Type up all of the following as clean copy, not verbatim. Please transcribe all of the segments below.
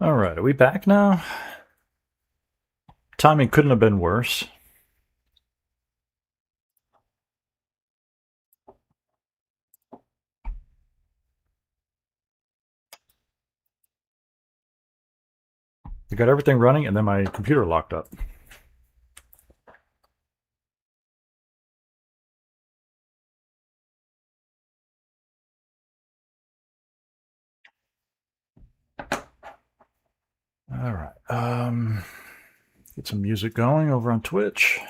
All right, are we back now? Timing couldn't have been worse. I got everything running, and then my computer locked up. All right. Get some music going over on Twitch.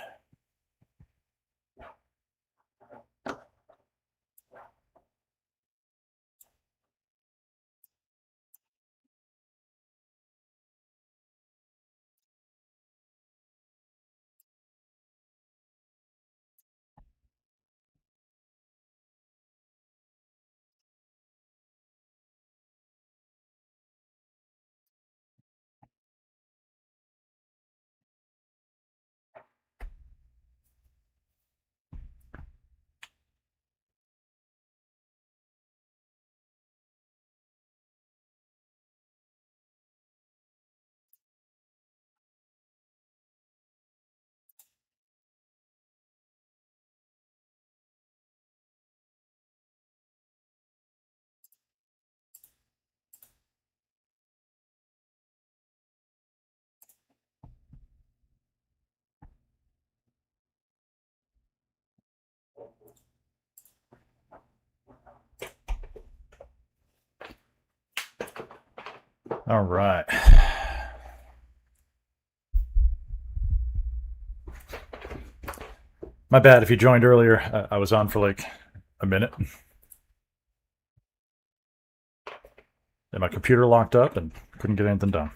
All right. My bad if you joined earlier. I was on for like a minute. And my computer locked up and couldn't get anything done.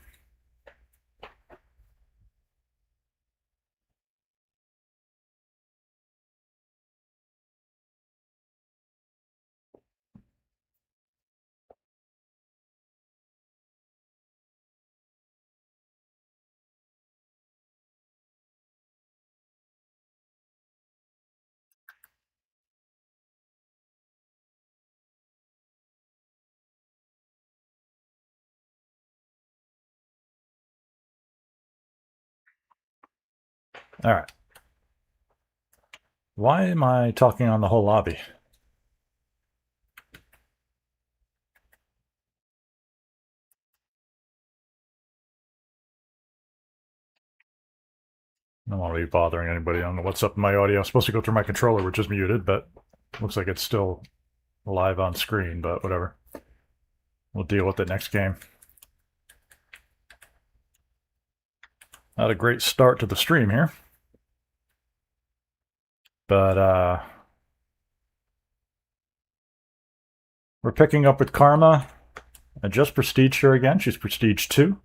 All right. Why am I talking on the whole lobby? I don't want to be bothering anybody. I don't know what's up in my audio. I'm supposed to go through my controller, which is muted, but looks like it's still live on screen, but whatever. We'll deal with it next game. Not a great start to the stream here. But we're picking up with Karma. I just prestiged her again. She's prestige 2.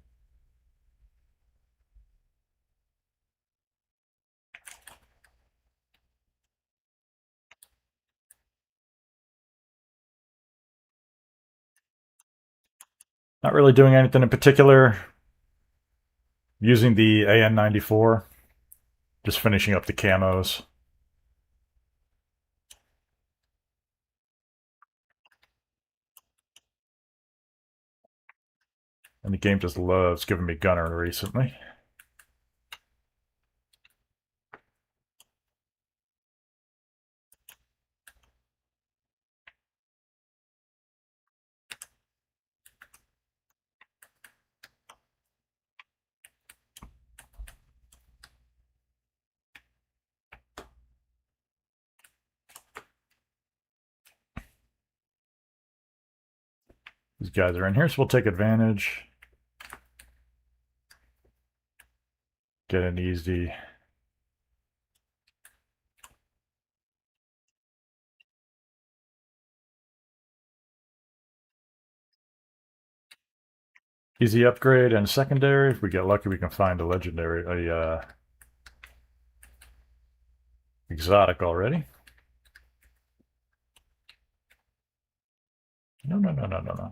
Not really doing anything in particular. Using the AN94. Just finishing up the camos. And the game just loves giving me Gunner recently. These guys are in here, so we'll take advantage. Get an easy. Easy upgrade and secondary. If we get lucky, we can find a legendary, exotic already. No, no, no, no, no, no.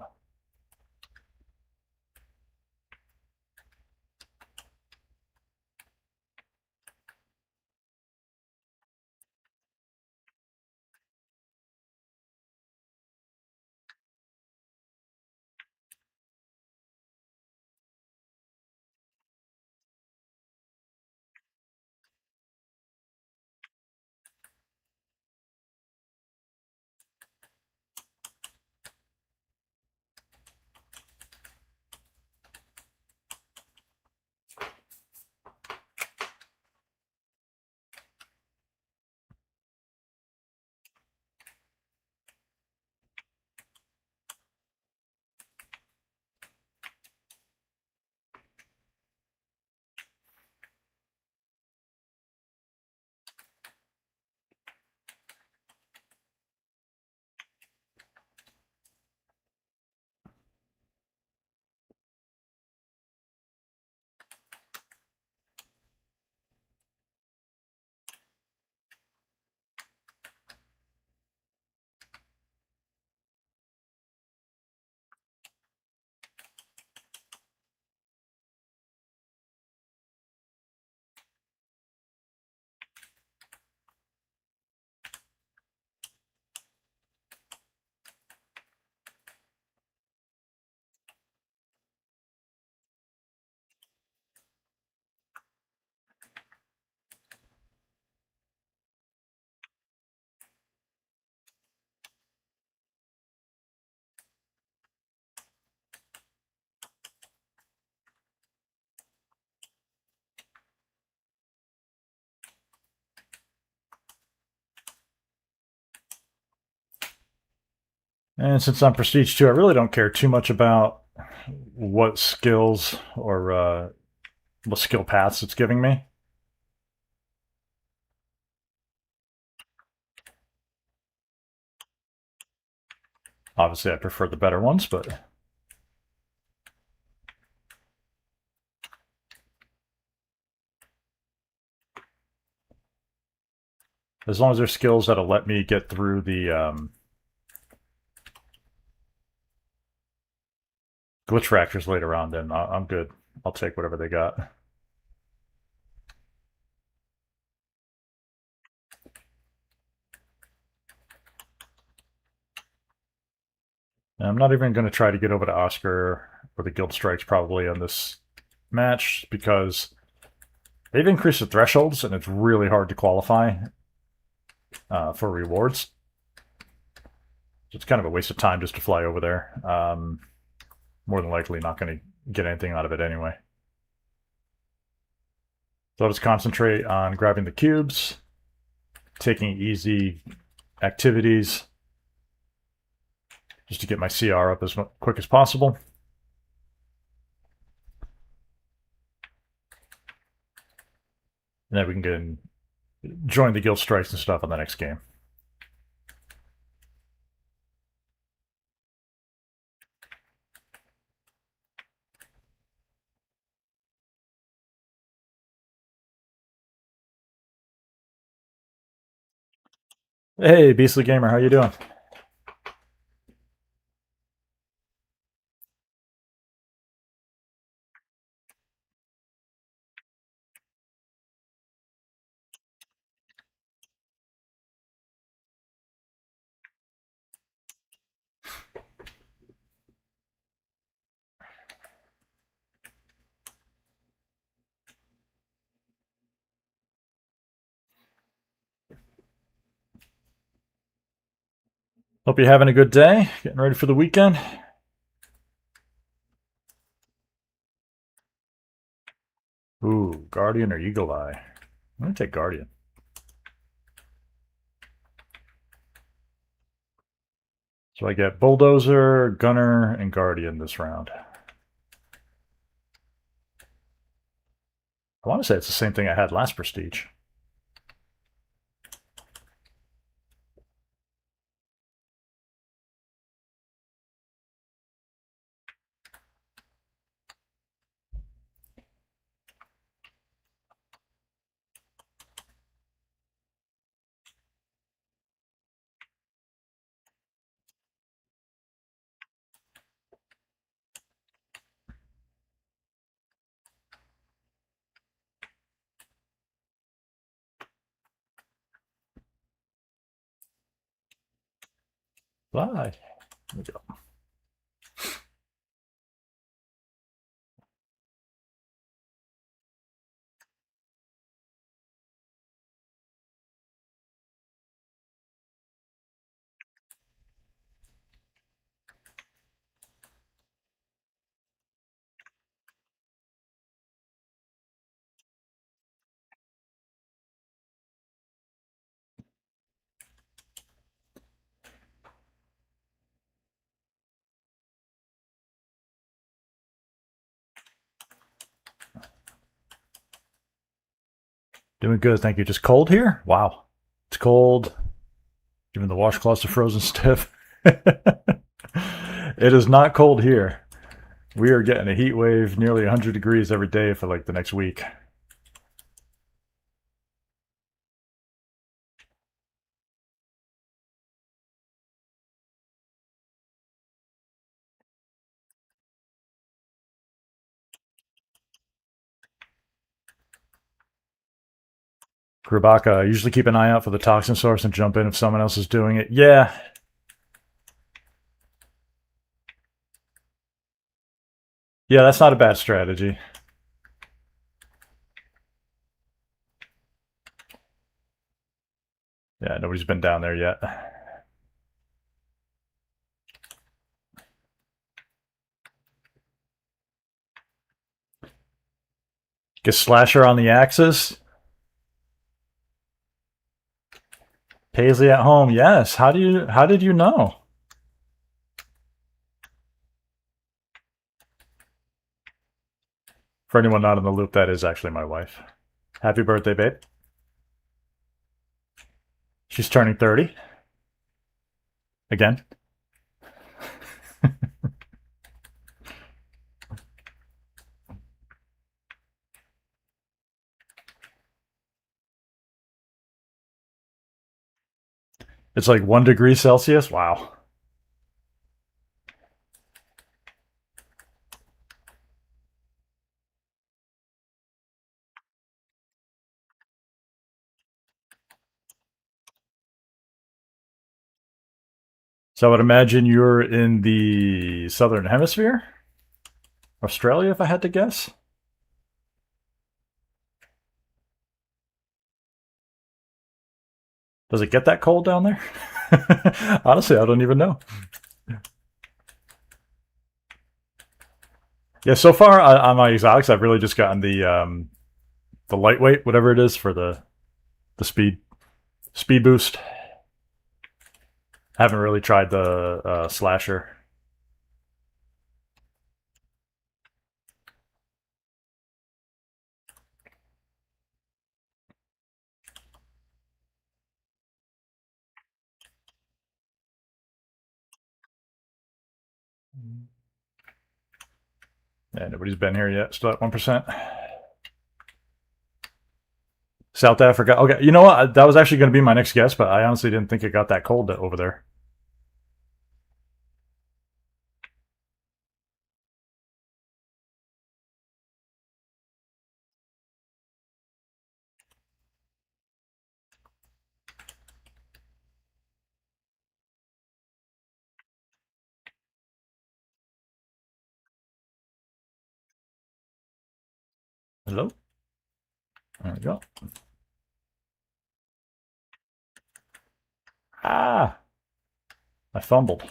And since I'm Prestige 2, I really don't care too much about what skills or what skill paths it's giving me. Obviously, I prefer the better ones, but as long as there's skills that'll let me get through the glitch fractures later on, then I'm good. I'll take whatever they got. And I'm not even going to try to get over to Oscar or the Guild Strikes probably on this match because they've increased the thresholds and it's really hard to qualify for rewards. So it's kind of a waste of time just to fly over there. More than likely not going to get anything out of it anyway. So I'll just concentrate on grabbing the cubes, taking easy activities, just to get my CR up as quick as possible. And then we can get in, join the guild strikes and stuff on the next game. Hey, Beastly Gamer, how you doing? Hope you're having a good day. Getting ready for the weekend. Ooh, Guardian or Eagle Eye? I'm going to take Guardian. So I get Bulldozer, Gunner, and Guardian this round. I want to say it's the same thing I had last Prestige. Bye. Here we go. Doing good, thank you. Just cold here? Wow. It's cold. Even the washcloths are frozen stiff. It is not cold here. We are getting a heat wave nearly 100 degrees every day for like the next week. Grubaka, usually keep an eye out for the toxin source and jump in if someone else is doing it. Yeah. Yeah, that's not a bad strategy. Yeah, nobody's been down there yet. Get Slasher on the axis. Paisley at home. Yes. How did you know? For anyone not in the loop, that is actually my wife. Happy birthday, babe. She's turning 30 again. It's like 1 degree Celsius. Wow. So I would imagine you're in the southern hemisphere, Australia, if I had to guess. Does it get that cold down there? Honestly, I don't even know. Yeah, so far on my exotics, I've really just gotten the lightweight, whatever it is, for the speed boost. Haven't really tried the slasher. Yeah, nobody's been here yet. Still at 1%. South Africa. Okay, you know what? That was actually going to be my next guess, but I honestly didn't think it got that cold over there. Hello? There we go. Ah, I fumbled.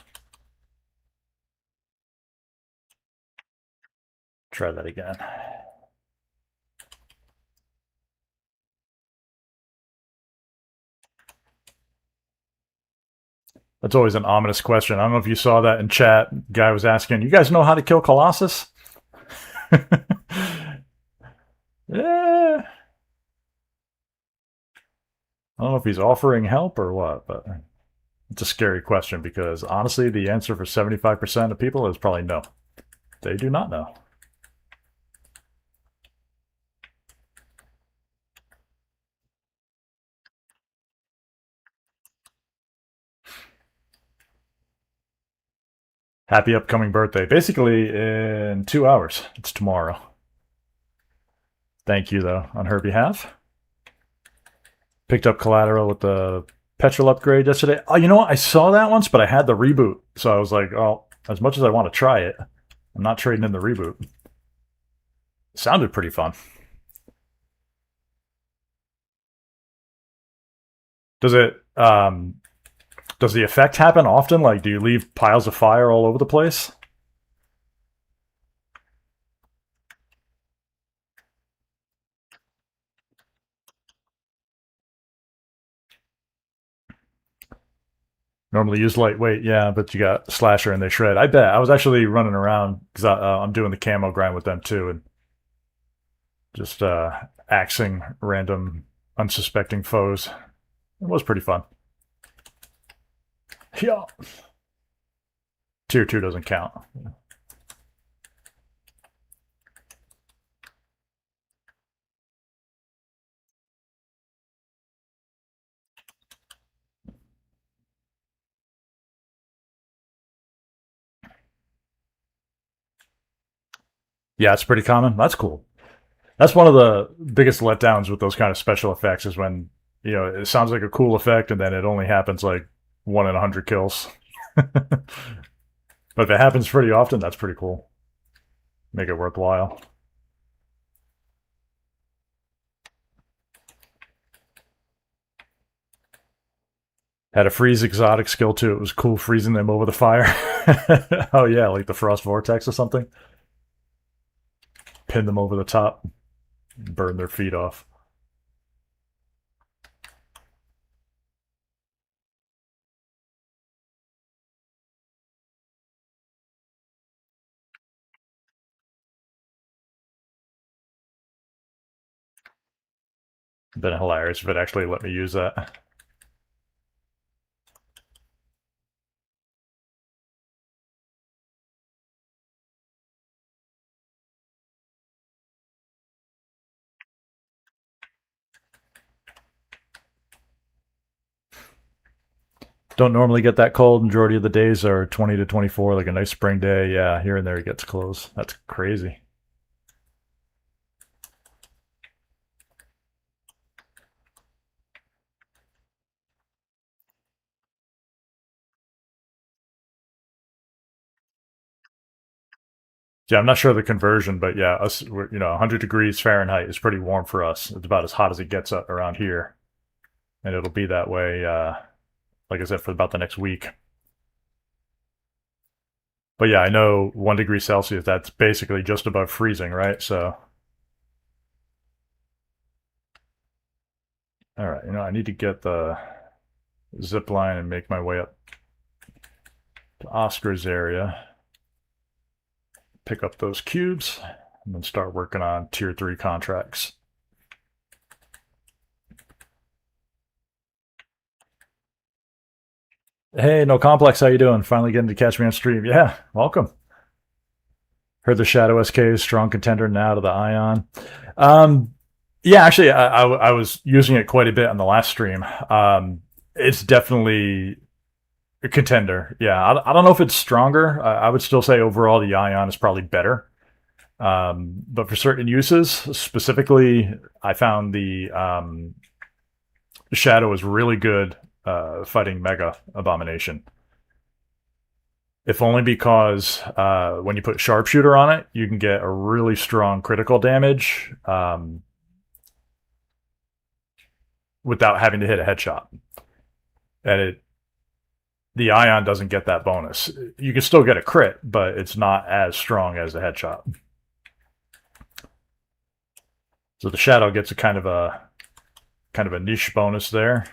Try that again. That's always an ominous question. I don't know if you saw that in chat. Guy was asking, "You guys know how to kill Colossus?" Yeah. I don't know if he's offering help or what, but it's a scary question because honestly, the answer for 75% of people is probably no. They do not know. Happy upcoming birthday. Basically, in 2 hours. It's tomorrow. Thank you, though, on her behalf. Picked up collateral with the petrol upgrade yesterday. Oh, you know what? I saw that once, but I had the reboot. So I was like, oh, as much as I want to try it, I'm not trading in the reboot. It sounded pretty fun. Does it, does the effect happen often? Like, do you leave piles of fire all over the place? Normally use lightweight, yeah, but you got slasher and they shred. I bet. I was actually running around because I'm doing the camo grind with them too, and just axing random unsuspecting foes. It was pretty fun. Yeah. Tier 2 doesn't count. Yeah, it's pretty common. That's cool. That's one of the biggest letdowns with those kind of special effects is when, it sounds like a cool effect and then it only happens like 1 in 100 kills. But if it happens pretty often, that's pretty cool. Make it worthwhile. Had a freeze exotic skill too. It was cool freezing them over the fire. Oh yeah, like the frost vortex or something. Pin them over the top, burn their feet off. Been hilarious if it actually let me use that. Don't normally get that cold. Majority of the days are 20 to 24, like a nice spring day. Yeah, here and there it gets close. That's crazy. Yeah, I'm not sure the conversion, but yeah, us, 100 degrees Fahrenheit is pretty warm for us. It's about as hot as it gets around here, and it'll be that way. Like I said, for about the next week. But yeah, I know 1 degree Celsius. That's basically just above freezing, right? So, all right, I need to get the zip line and make my way up to Oscar's area, pick up those cubes, and then start working on tier 3 contracts. Hey, no complex. How you doing? Finally getting to catch me on stream. Yeah, welcome. Heard the Shadow SK is strong contender now to the Ion. Um, yeah, actually, I was using it quite a bit on the last stream. It's definitely a contender. Yeah, I don't know if it's stronger. I would still say overall the Ion is probably better. But for certain uses, specifically, I found the Shadow is really good fighting Mega Abomination. If only because when you put Sharpshooter on it, you can get a really strong critical damage without having to hit a headshot. And the Ion doesn't get that bonus. You can still get a crit, but it's not as strong as the headshot. So the Shadow gets a kind of a niche bonus there.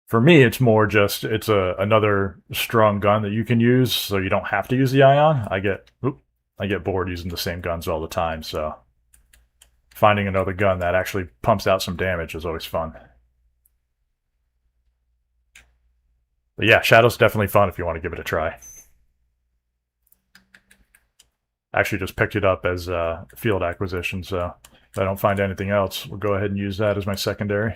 For me, it's more just it's another strong gun that you can use, so you don't have to use the Ion. I get bored using the same guns all the time, so finding another gun that actually pumps out some damage is always fun. But yeah, Shadow's definitely fun if you want to give it a try. Actually, just picked it up as a field acquisition, so if I don't find anything else, we'll go ahead and use that as my secondary.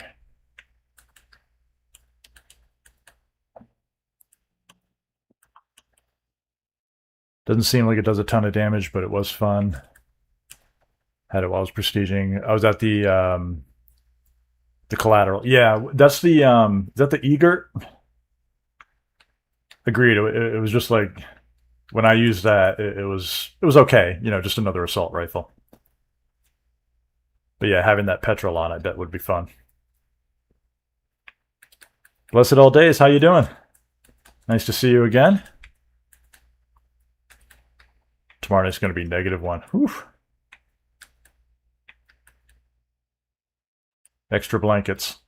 Doesn't seem like it does a ton of damage, but it was fun. Had it while I was prestiging. I was at the collateral. Yeah, that's the is that the Egert? Agreed. It was just like when I used that, it was okay. Just another assault rifle. But yeah, having that petrol on, I bet would be fun. Blessed all days. How you doing? Nice to see you again. Tomorrow night's going to be -1. Whew. Extra blankets.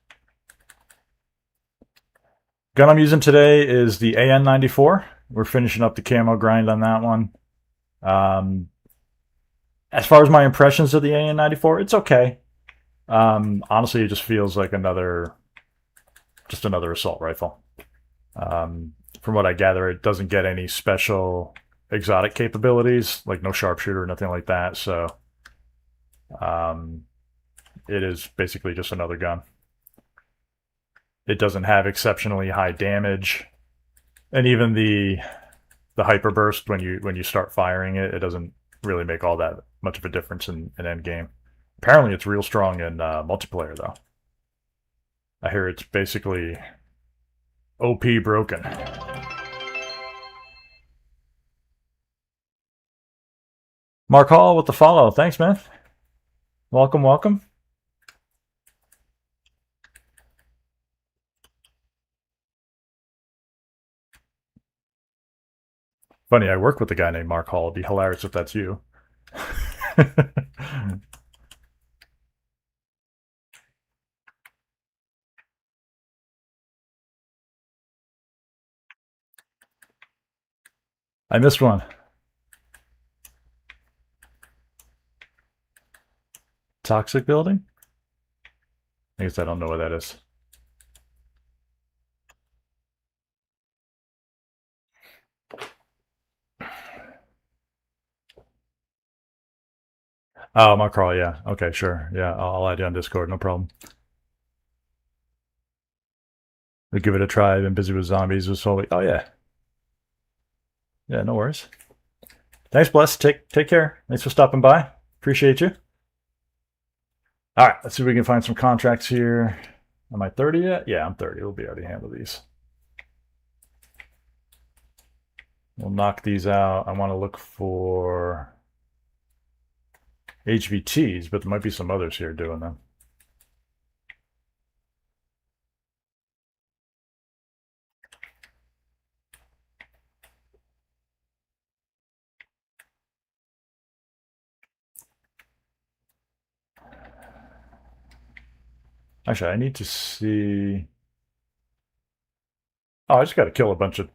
Gun I'm using today is the AN94. We're finishing up the camo grind on that one. As far as my impressions of the AN94, it's okay. Honestly, it just feels like just another assault rifle. From what I gather, it doesn't get any special exotic capabilities, like no sharpshooter or nothing like that. So it is basically just another gun. It doesn't have exceptionally high damage, and even the hyper burst when you start firing it, it doesn't really make all that much of a difference in Endgame. Apparently, it's real strong in multiplayer, though. I hear it's basically OP broken. Mark Hall with the follow. Thanks, man. Welcome, welcome. Funny, I work with a guy named Mark Hall. It'd be hilarious if that's you. I missed one. toxic building? I guess I don't know what that is. Oh, Macraw, yeah. Okay, sure. Yeah, I'll add you on Discord, no problem. We'll give it a try. I've been busy with zombies this whole week. Oh, yeah. Yeah, no worries. Thanks, Bless. Take care. Thanks for stopping by. Appreciate you. All right, let's see if we can find some contracts here. Am I 30 yet? Yeah, I'm 30. We'll be able to handle these. We'll knock these out. I want to look for HVTs, but there might be some others here doing them. Actually, I need to see. Oh, I just got to kill a bunch of.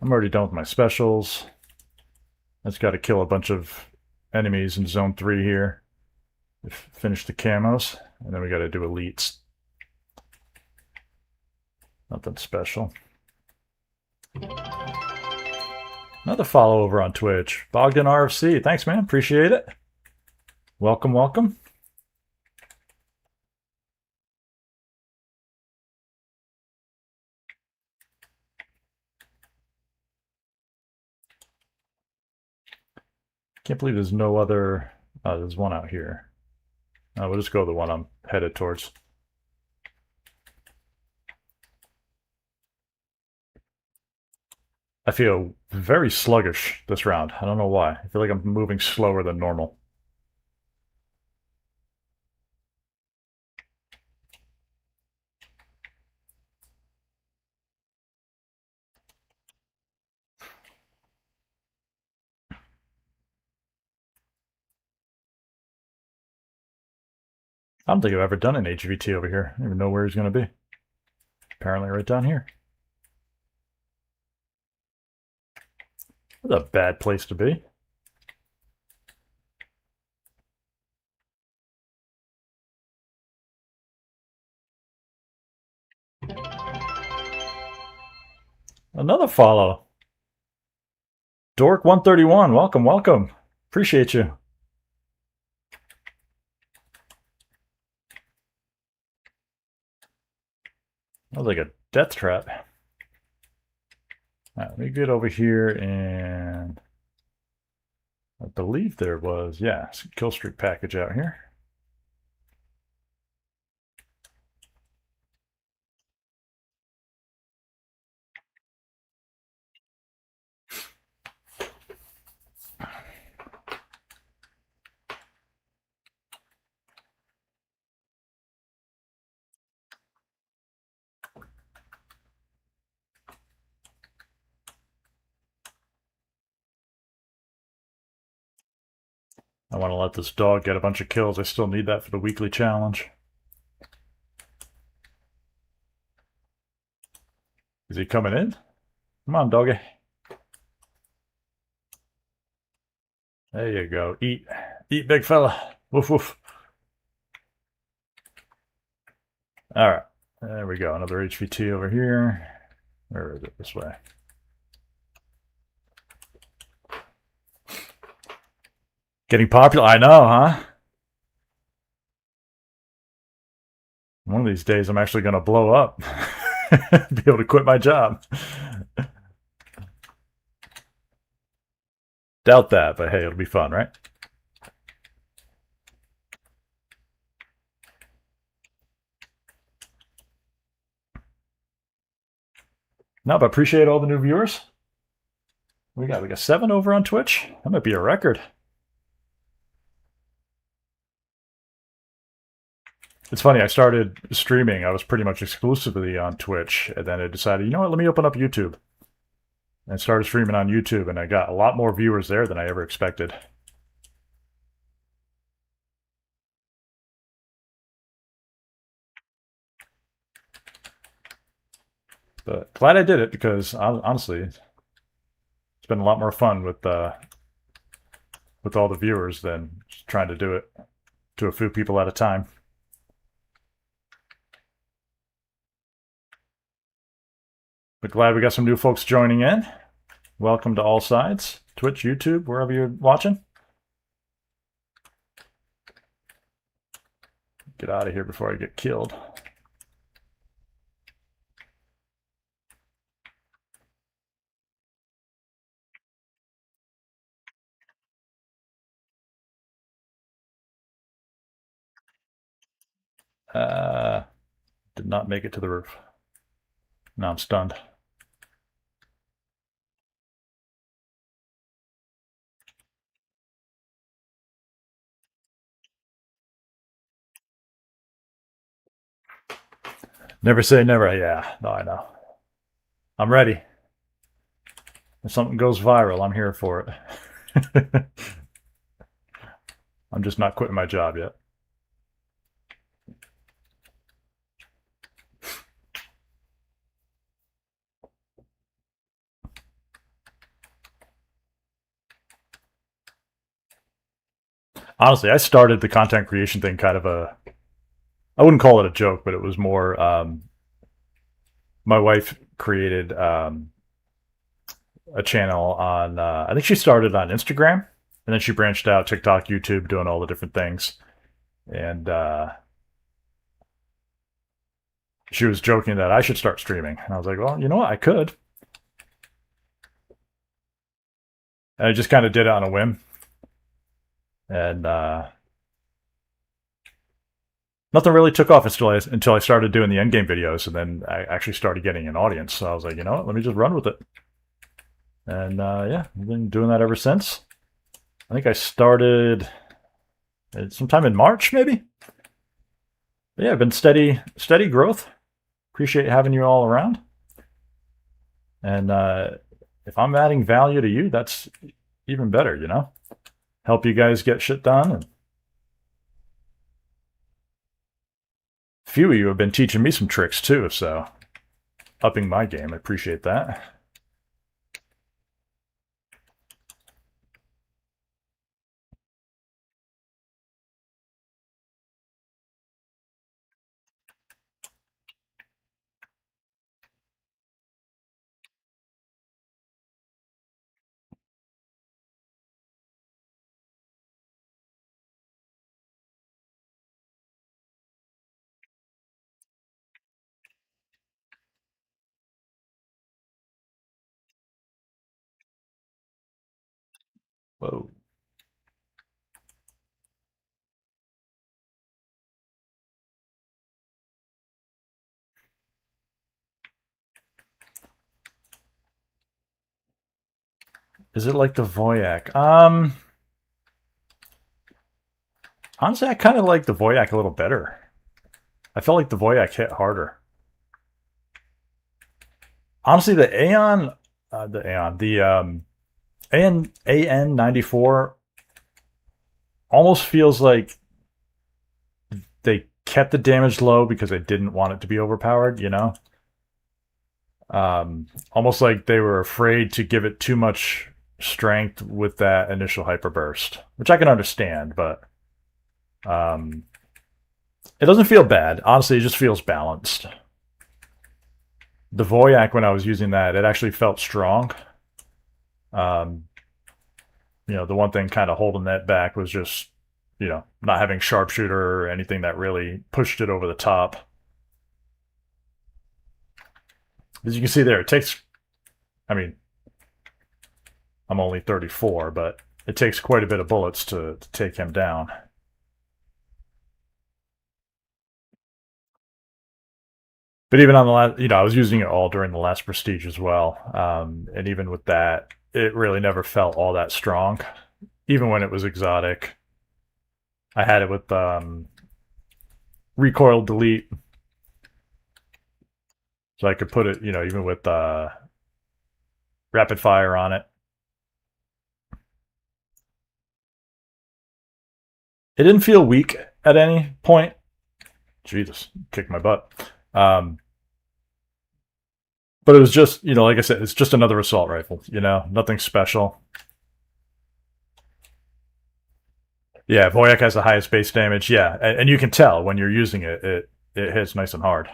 I'm already done with my specials. I just got to kill a bunch of enemies in zone 3 here. Finish the camos, and then we got to do elites. Nothing special. Another follow over on Twitch. Bogdan RFC. Thanks, man. Appreciate it. Welcome, welcome. Can't believe there's no other. There's one out here. We'll just go to the one I'm headed towards. I feel very sluggish this round. I don't know why. I feel like I'm moving slower than normal. I don't think I've ever done an HVT over here. I don't even know where he's going to be. Apparently right down here. That's a bad place to be. Another follow. Dork131, welcome, welcome. Appreciate you. That was like a death trap. All right, let me get over here and I believe there was, yeah, some kill streak package out here. I want to let this dog get a bunch of kills. I still need that for the weekly challenge. Is he coming in? Come on, doggy. There you go. Eat. Eat, big fella. Woof, woof. All right. There we go. Another HVT over here. Where is it? This way. Getting popular? I know, huh? One of these days, I'm actually going to blow up. Be able to quit my job. Doubt that, but hey, it'll be fun, right? No, but appreciate all the new viewers. We got 7 over on Twitch. That might be a record. It's funny, I started streaming. I was pretty much exclusively on Twitch, and then I decided, you know what, let me open up YouTube. And started streaming on YouTube, and I got a lot more viewers there than I ever expected. But glad I did it, because honestly, it's been a lot more fun with all the viewers than just trying to do it to a few people at a time. But glad we got some new folks joining in. Welcome to all sides, Twitch, YouTube, wherever you're watching. Get out of here before I get killed. Did not make it to the roof. Now I'm stunned. Never say never. Yeah, no, I know. I'm ready. If something goes viral, I'm here for it. I'm just not quitting my job yet. Honestly, I started the content creation thing kind of I wouldn't call it a joke, but it was more, my wife created a channel on, I think she started on Instagram, and then she branched out TikTok, YouTube, doing all the different things. And she was joking that I should start streaming. And I was like, well, you know what? I could. And I just kind of did it on a whim. And nothing really took off until I started doing the Endgame videos, and then I actually started getting an audience. So I was like, you know what? Let me just run with it. And yeah, I've been doing that ever since. I think I started sometime in March, maybe. But yeah, been steady growth. Appreciate having you all around. And if I'm adding value to you, that's even better, you know? Help you guys get shit done. And a few of you have been teaching me some tricks too, so upping my game. I appreciate that. Whoa. Is it like the Voyak? Honestly, I kind of like the Voyak a little better. I felt like the Voyak hit harder. Honestly, the Aeon, AN94 almost feels like they kept the damage low because they didn't want it to be overpowered, you know? Almost like they were afraid to give it too much strength with that initial hyper burst, which I can understand, but it doesn't feel bad. Honestly, it just feels balanced. The Voyak, when I was using that, it actually felt strong. Um, the one thing kind of holding that back was just, not having sharpshooter or anything that really pushed it over the top. As you can see there, it takes, I'm only 34, but it takes quite a bit of bullets to take him down. But even on the last, I was using it all during the last Prestige as well. And even with that, it really never felt all that strong. Even when it was exotic, I had it with recoil delete. So I could put it, even with rapid fire on it. It didn't feel weak at any point. Jesus, kicked my butt. But it was just, like I said, it's just another assault rifle, nothing special. Yeah, Voyak has the highest base damage. Yeah, and you can tell when you're using it, it hits nice and hard.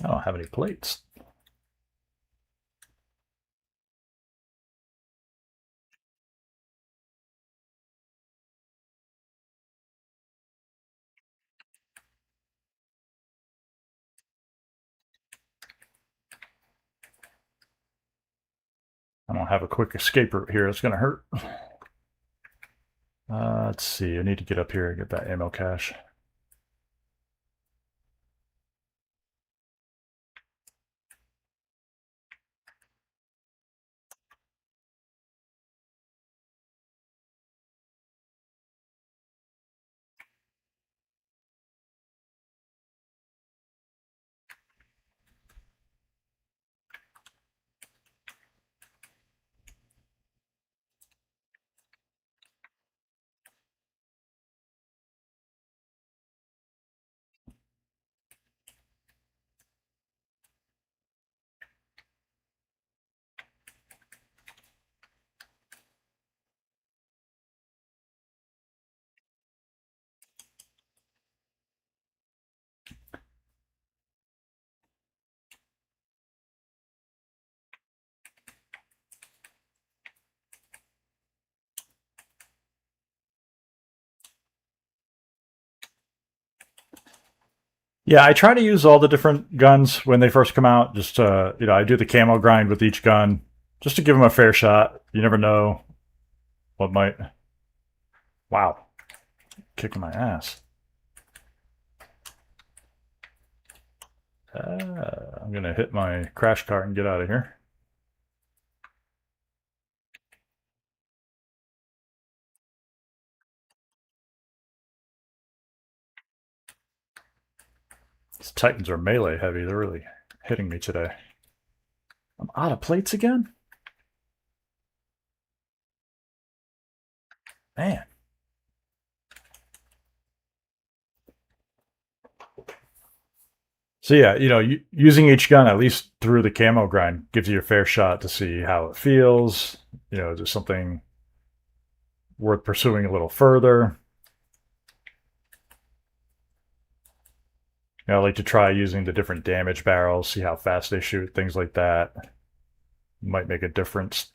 I don't have any plates. I don't have a quick escape route here. It's going to hurt. Let's see. I need to get up here and get that ammo cache. Yeah, I try to use all the different guns when they first come out. Just I do the camo grind with each gun, just to give them a fair shot. You never know what might. Wow, kicking my ass. I'm gonna hit my crash cart and get out of here. These Titans are melee heavy. They're really hitting me today. I'm out of plates again? Man. So yeah, using each gun at least through the camo grind gives you a fair shot to see how it feels. Is there something worth pursuing a little further? I like to try using the different damage barrels, see how fast they shoot, things like that. Might make a difference.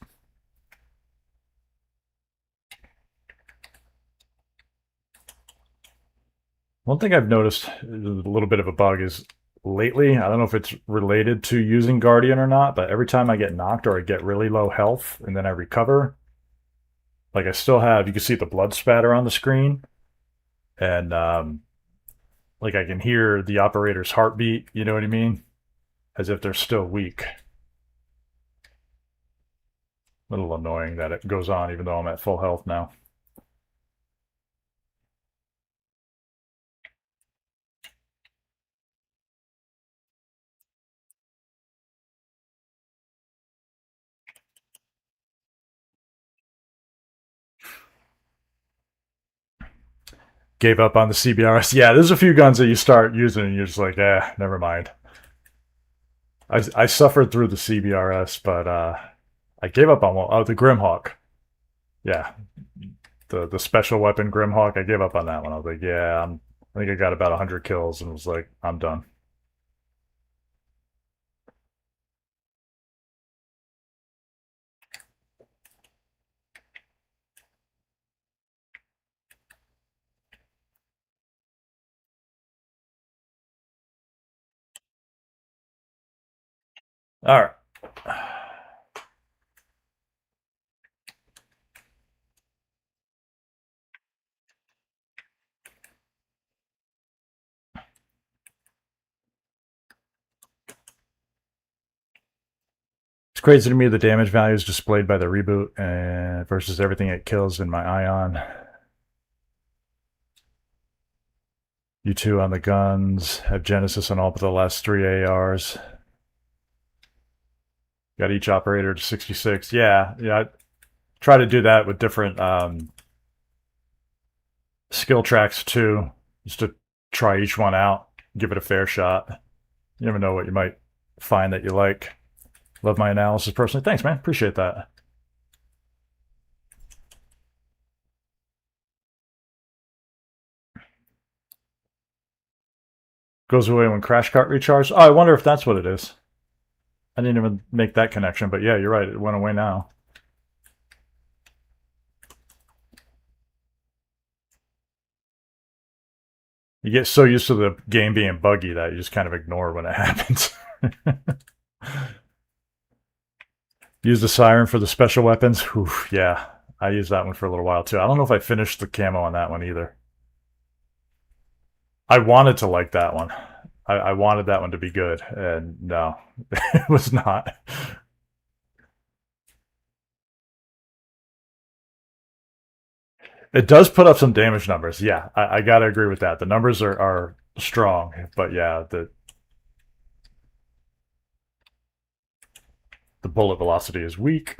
One thing I've noticed, a little bit of a bug, is lately, I don't know if it's related to using Guardian or not, but every time I get knocked or I get really low health and then I recover, like I still have, you can see the blood spatter on the screen, and like I can hear the operator's heartbeat, you know what I mean? As if they're still weak. A little annoying that it goes on even though I'm at full health now. Gave up on the CBRS. Yeah, there's a few guns that you start using and you're just like, never mind. I suffered through the CBRS, but I gave up on one. Oh, the Grimhawk. Yeah, the special weapon Grimhawk. I gave up on that one. I was like, I think I got about 100 kills and was like, I'm done. All right. It's crazy to me the damage values displayed by the reboot versus everything it kills in my Ion. You two on the guns. Have Genesis on all but the last three ARs. Got each operator to 66. Yeah, yeah. I try to do that with different skill tracks too, just to try each one out, give it a fair shot. You never know what you might find that you like. Love my analysis personally. Thanks, man. Appreciate that. Goes away when crash cart recharges. Oh, I wonder if that's what it is. I didn't even make that connection, but yeah, you're right. It went away now. You get so used to the game being buggy that you just kind of ignore when it happens. Use the siren for the special weapons. Oof, yeah, I used that one for a little while too. I don't know if I finished the camo on that one either. I wanted to like that one. I wanted that one to be good, and no, it was not. It does put up some damage numbers. Yeah, I gotta agree with that. The numbers are strong, but yeah, the bullet velocity is weak.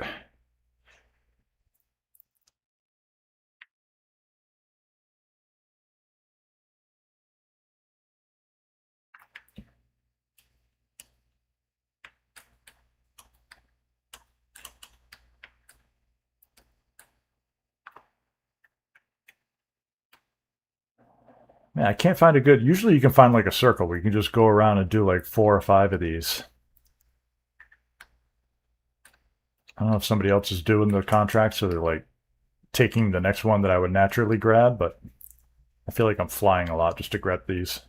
Man, I can't find a good. Usually, you can find like a circle where you can just go around and do like 4 or 5 of these. I don't know if somebody else is doing the contracts or they're like taking the next one that I would naturally grab, but I feel like I'm flying a lot just to grab these.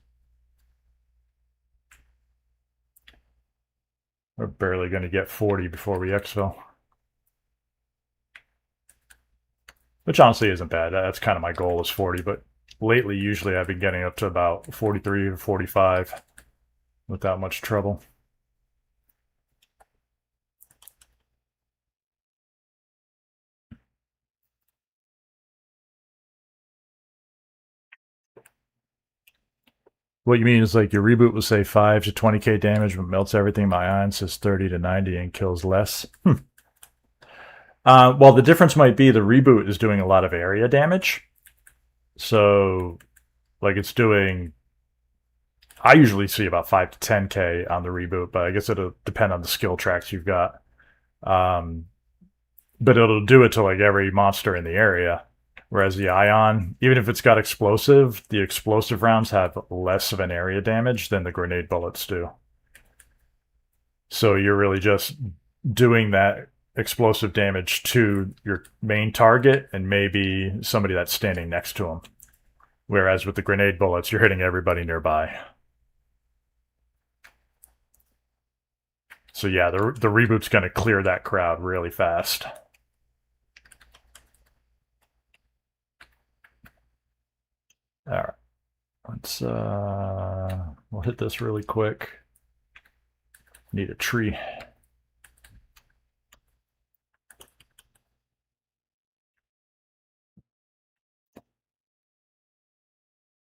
We're barely going to get 40 before we exfil. Which honestly isn't bad. That's kind of my goal is 40, but lately usually I've been getting up to about 43 or 45 without much trouble. What you mean is like your reboot will say 5 to 20k damage, but melts everything. My ion says 30 to 90 and kills less. Well, the difference might be the reboot is doing a lot of area damage. So, like, it's doing. I usually see about 5 to 10k on the reboot, but I guess it'll depend on the skill tracks you've got. Um, but it'll do it to like every monster in the area. Whereas the ion, even if it's got explosive, the explosive rounds have less of an area damage than the grenade bullets do. So you're really just doing that explosive damage to your main target and maybe somebody that's standing next to him. Whereas with the grenade bullets, you're hitting everybody nearby. So yeah, the reboot's going to clear that crowd really fast. All right, let's we'll hit this really quick. Need a tree.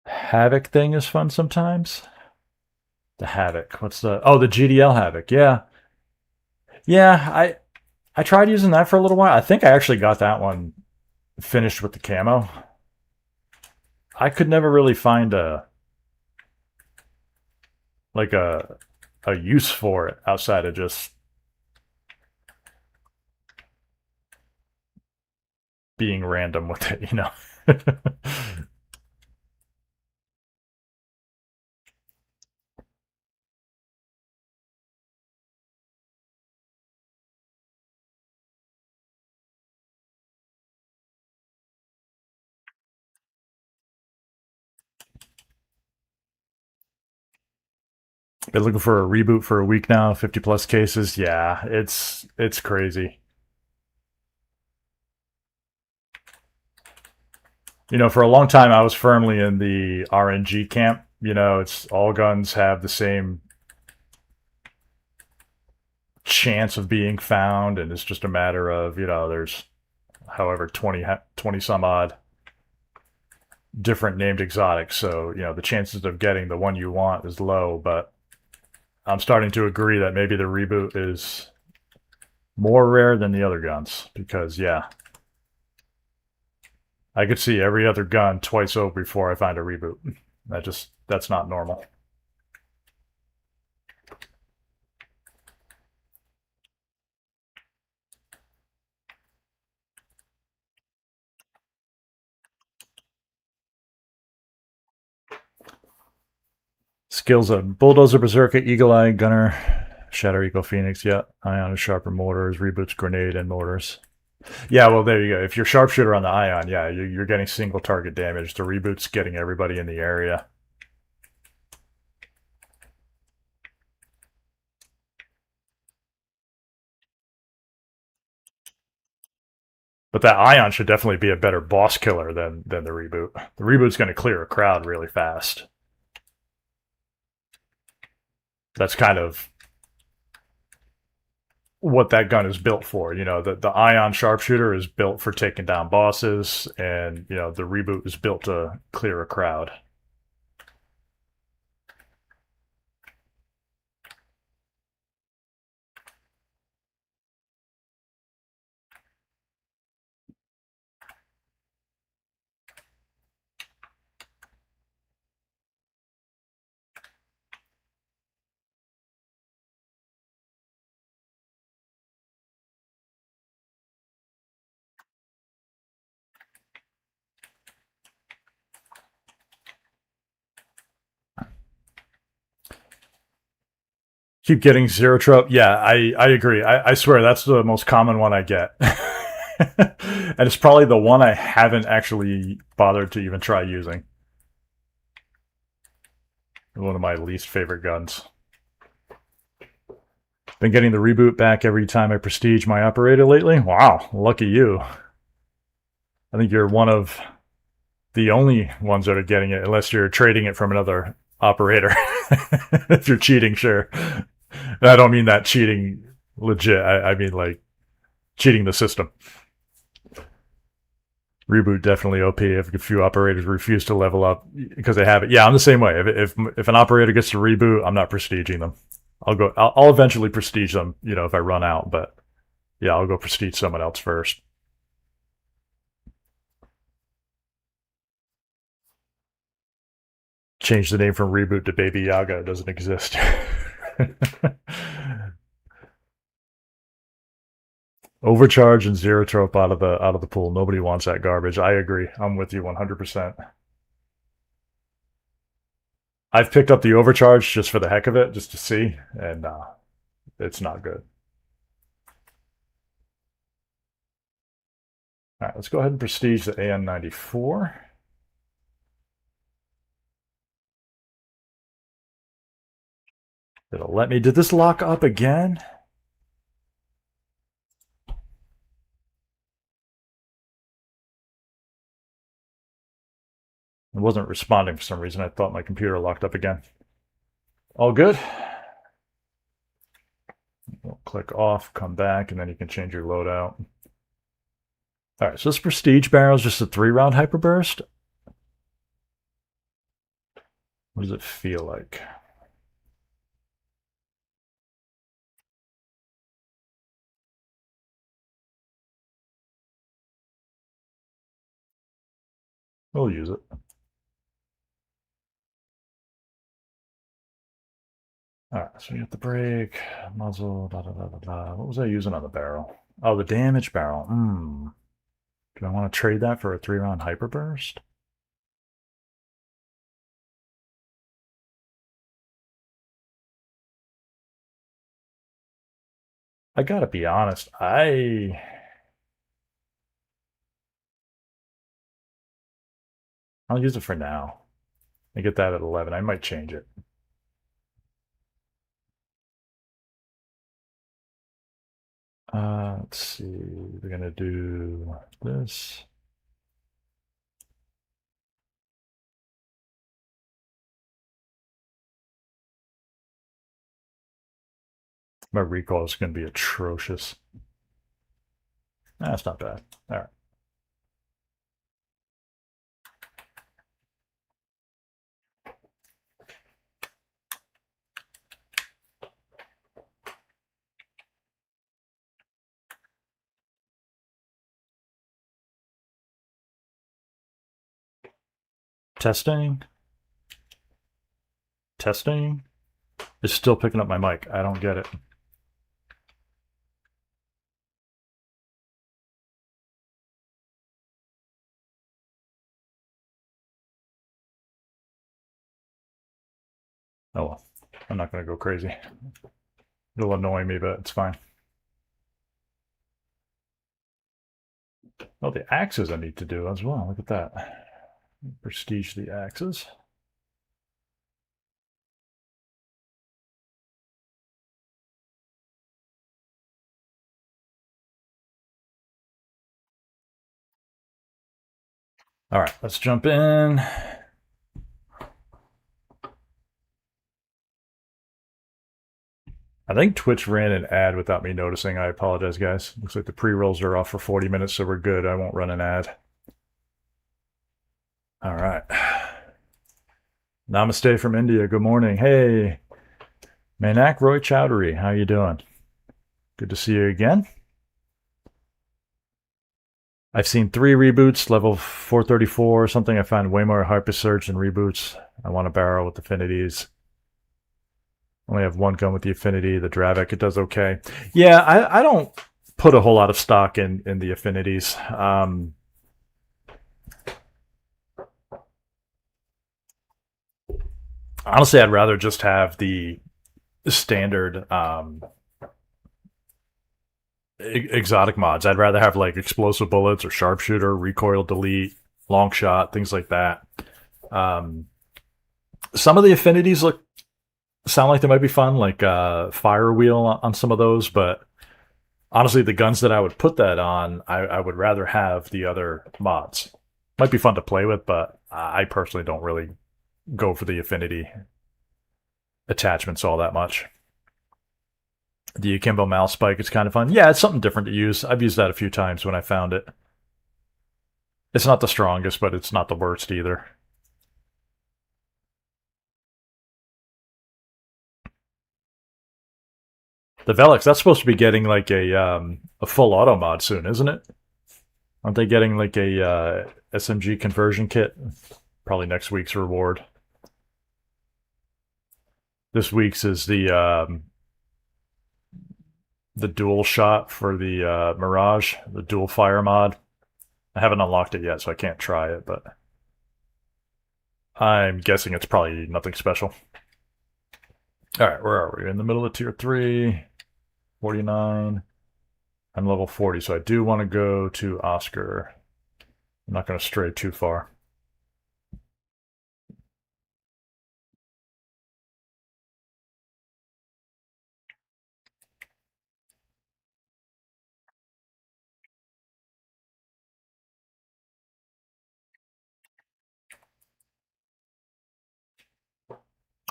Havoc thing is fun sometimes. The Havoc. What's the? Oh, the GDL Havoc. Yeah, yeah. I tried using that for a little while. I think I actually got that one finished with the camo. I could never really find like a use for it outside of just being random with it, you know. Been looking for a reboot for a week now. 50 plus cases. Yeah, it's crazy. You know, for a long time I was firmly in the RNG camp. You know, it's all guns have the same chance of being found, and it's just a matter of, you know, there's however 20 some odd different named exotics, so the chances of getting the one you want is low. But I'm starting to agree that maybe the reboot is more rare than the other guns because I could see every other gun twice over before I find a reboot. That's not normal. Skills of Bulldozer, Berserker, Eagle Eye, Gunner, Shatter, Eco Phoenix, Ion, Sharper, Mortars, Reboots, Grenade, and Mortars. Yeah, well, there you go. If you're Sharpshooter on the Ion, you're getting single target damage. The Reboot's getting everybody in the area. But that Ion should definitely be a better boss killer than the Reboot. The Reboot's going to clear a crowd really fast. That's kind of what that gun is built for. The Ion Sharpshooter is built for taking down bosses, and the Reboot is built to clear a crowd. Keep getting zero trope. Yeah, I agree. I swear that's the most common one I get. And it's probably the one I haven't actually bothered to even try using. One of my least favorite guns. Been getting the Reboot back every time I prestige my operator lately. Wow, lucky you. I think you're one of the only ones that are getting it, unless you're trading it from another operator. If you're cheating, sure. I don't mean that cheating legit. I mean like cheating the system. Reboot definitely OP if a few operators refuse to level up because they have it. Yeah, I'm the same way. If an operator gets to reboot, I'm not prestiging them. I'll eventually prestige them, if I run out. But yeah, I'll go prestige someone else first. Change the name from Reboot to Baby Yaga. It doesn't exist. Overcharge and zero trope out of the pool. Nobody wants that garbage. I agree. I'm with you 100%. I've picked up the overcharge just for the heck of it, just to see, and it's not good. All right, let's go ahead and prestige the AN94. It'll let me. Did this lock up again? It wasn't responding for some reason. I thought my computer locked up again. All good. We'll click off, come back, and then you can change your loadout. All right, so this prestige barrel is just a 3-round hyperburst. What does it feel like? We'll use it. All right, so we got the brake, muzzle, da da da da da. What was I using on the barrel? Oh, the damage barrel. Do I want to trade that for a 3-round hyperburst? I gotta be honest. I'll use it for now. I get that at 11. I might change it. Let's see. We're gonna do this. My recall is going to be atrocious. That's not bad. All right. Testing. Testing. It's still picking up my mic. I don't get it. Oh well. I'm not going to go crazy. It'll annoy me, but it's fine. Oh, the axes I need to do as well. Look at that. Prestige the axes. All right, let's jump in. I think Twitch ran an ad without me noticing. I apologize, guys. Looks like the pre-rolls are off for 40 minutes, so we're good. I won't run an ad. All right. Namaste from India. Good morning. Hey, Manak Roy Chowdhury. How you doing? Good to see you again. I've seen 3 reboots, level 434 or something. I find way more Hypersurge than reboots. I want to barrel with affinities. Only have one gun with the affinity. The Dravik, it does okay. Yeah, I don't put a whole lot of stock in the affinities. Honestly, I'd rather just have the standard exotic mods. I'd rather have like explosive bullets or sharpshooter, recoil delete, long shot, things like that. Um, some of the affinities sound like they might be fun, like fire wheel on some of those, but honestly, the guns that I would put that on, I would rather have the other mods. Might be fun to play with, but I personally don't really go for the affinity attachments all that much. The Akimbo Mouse Spike is kind of fun. Yeah, it's something different to use. I've used that a few times when I found it. It's not the strongest, but it's not the worst either. The Velix, that's supposed to be getting like a full auto mod soon, isn't it? Aren't they getting like a SMG conversion kit? Probably next week's reward. This week's is the dual shot for the Mirage, the dual fire mod. I haven't unlocked it yet, so I can't try it, but I'm guessing it's probably nothing special. All right, where are we? In the middle of tier 3, 49. I'm level 40, so I do want to go to Oscar. I'm not going to stray too far.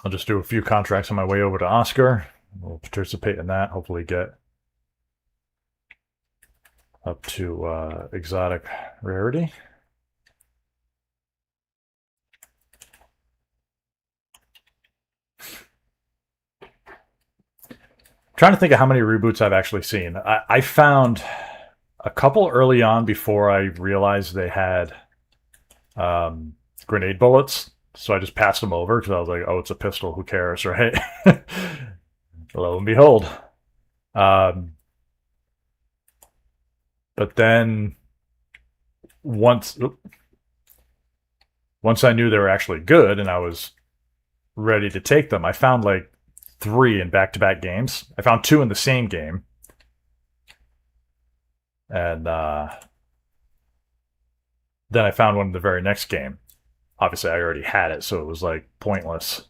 I'll just do a few contracts on my way over to Oscar. We'll participate in that. Hopefully, get up to exotic rarity. Trying to think of how many reboots I've actually seen. I found a couple early on before I realized they had grenade bullets. So I just passed them over because I was like, oh, it's a pistol. Who cares, right? Lo and behold. Um, but then once once I knew they were actually good and I was ready to take them, I found like 3 in back-to-back games. I found 2 in the same game. And then I found one in the very next game. Obviously, I already had it, so it was like pointless.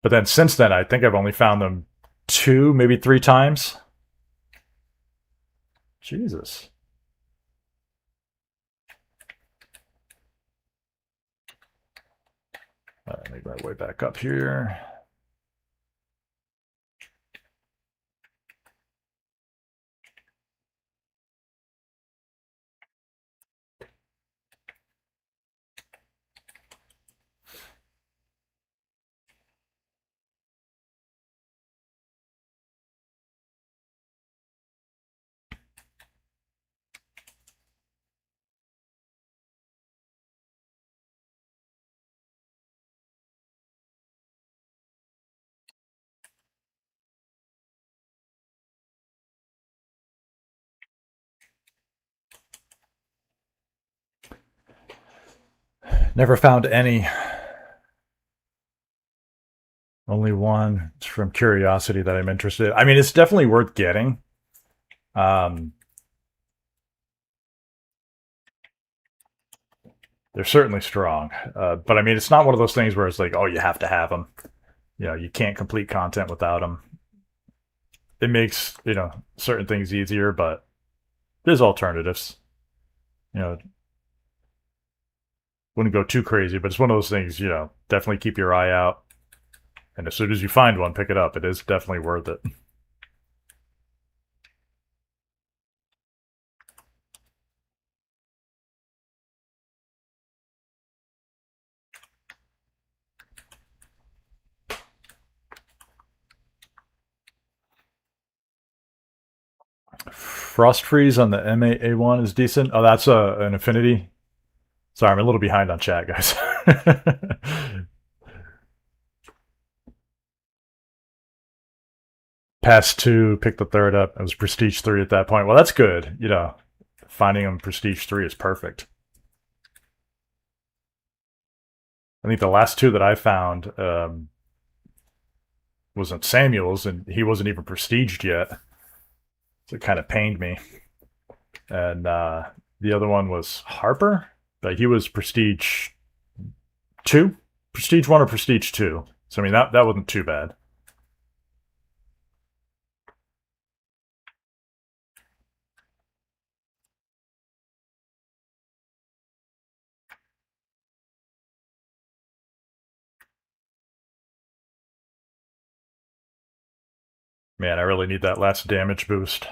But then since then, I think I've only found them 2, maybe 3 times. Jesus. Make my way back up here. Never found any. Only one. It's from curiosity that I'm interested. I mean, it's definitely worth getting. Um, they're certainly strong, but I mean, it's not one of those things where it's like, oh, you have to have them. You know, you can't complete content without them. It makes certain things easier, but there's alternatives. You know, wouldn't go too crazy, but it's one of those things. Definitely keep your eye out, and as soon as you find one, pick it up. It is definitely worth it. Frost freeze on the MA1 is decent. Oh, that's an affinity. Sorry, I'm a little behind on chat, guys. Pass two, pick the third up. It was prestige three at that point. Well, that's good. Finding them prestige three is perfect. I think the last two that I found wasn't Samuel's, and he wasn't even prestiged yet. So it kind of pained me. And the other one was Harper, but he was prestige two, prestige one or prestige two. So I mean that wasn't too bad. Man, I really need that last damage boost.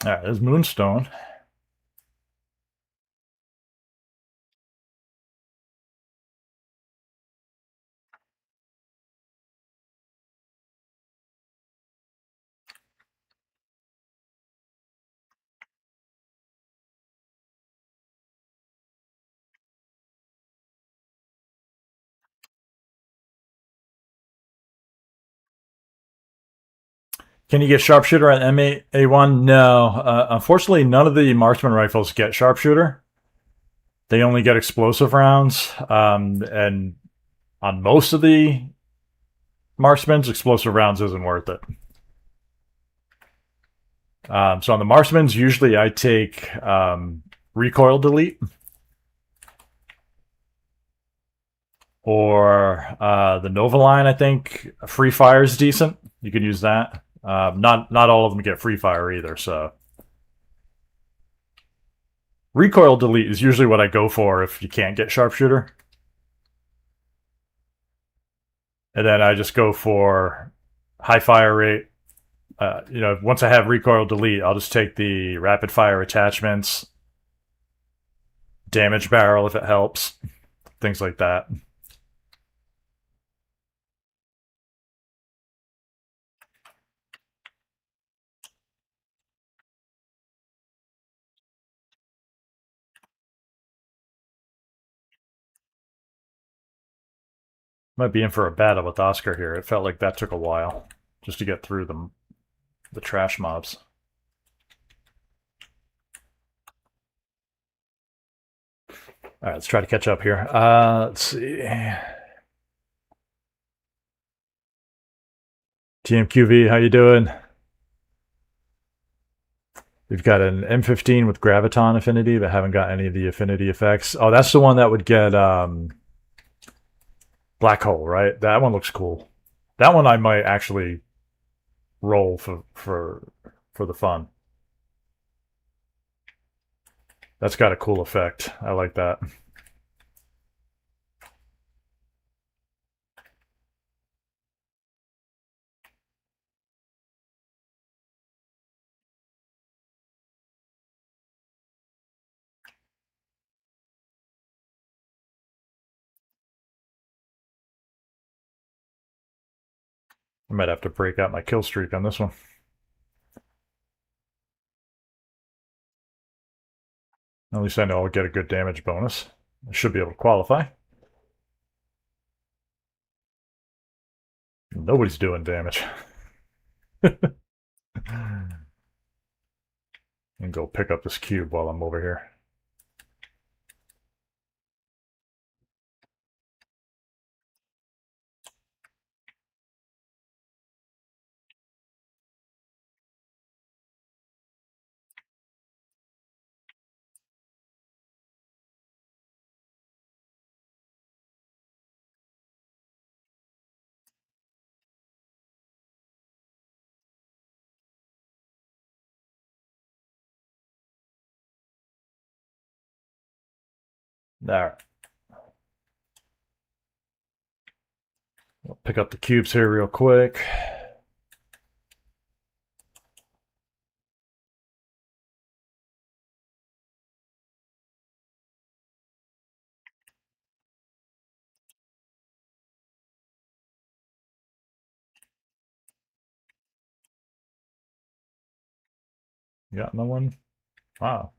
All right, there's Moonstone. Can you get sharpshooter on MA1? No. Unfortunately, none of the marksman rifles get sharpshooter. They only get explosive rounds. And on most of the marksmen's, explosive rounds isn't worth it. So on the marksmen's, usually I take recoil delete or the Nova line. I think free fire is decent. You can use that. Not all of them get free fire either. So recoil delete is usually what I go for if you can't get sharpshooter. And then I just go for high fire rate. Once I have recoil delete, I'll just take the rapid fire attachments, damage barrel if it helps, things like that. Might be in for a battle with Oscar here. It felt like that took a while just to get through the trash mobs. All right, let's try to catch up here. Let's see. TMQV, how you doing? We've got an M15 with Graviton affinity, but haven't got any of the affinity effects. Oh, that's the one that would get Black Hole, right? That one looks cool. That one I might actually roll for the fun. That's got a cool effect. I like that. I might have to break out my kill streak on this one. At least I know I'll get a good damage bonus. I should be able to qualify. Nobody's doing damage. And go pick up this cube while I'm over here. Alright. I'll pick up the cubes here real quick. Got no one? Wow.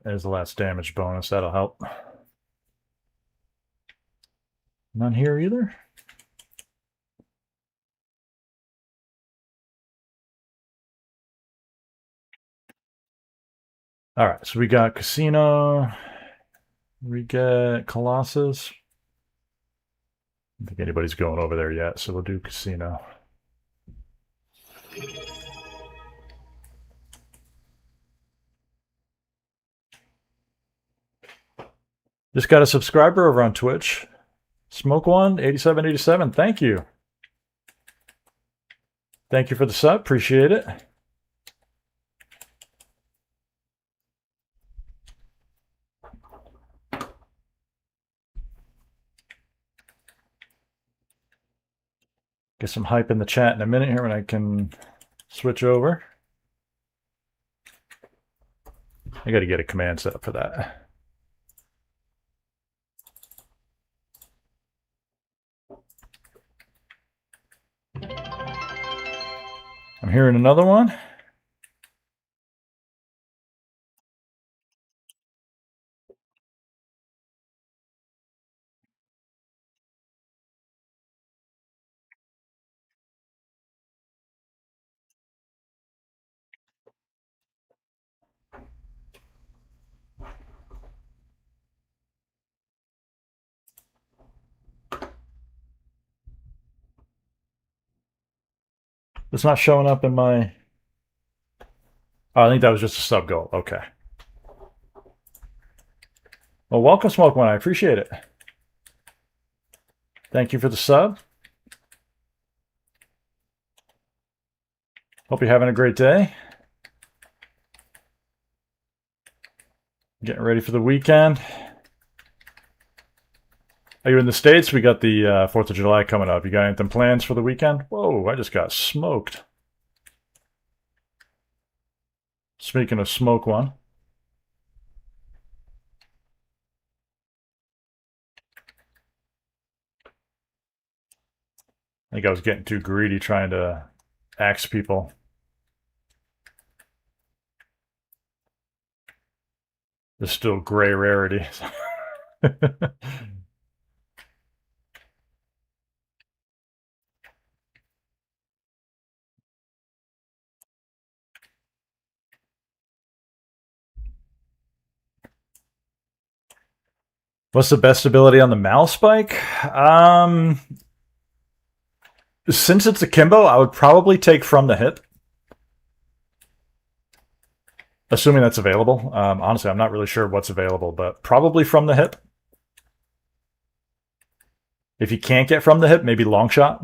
There's the last damage bonus. That'll help. None here either. All right, so we got Casino. We get Colossus. I don't think anybody's going over there yet, so we'll do Casino. Just got a subscriber over on Twitch. Smoke One 8787. Thank you. Thank you for the sub. Appreciate it. Get some hype in the chat in a minute here when I can switch over. I got to get a command set up for that. I'm hearing another one. It's not showing up in my... Oh, I think that was just a sub goal. Okay. Well, welcome, Smoke One. I appreciate it. Thank you for the sub. Hope you're having a great day. Getting ready for the weekend. Are you in the States? We got the 4th of July coming up. You got anything plans for the weekend? Whoa, I just got smoked. Speaking of Smoke One. I think I was getting too greedy trying to axe people. There's still gray rarity. What's the best ability on the mouse spike? Since it's akimbo, I would probably take From the Hip. Assuming that's available. Honestly, I'm not really sure what's available, but probably From the Hip. If you can't get From the Hip, maybe Long Shot.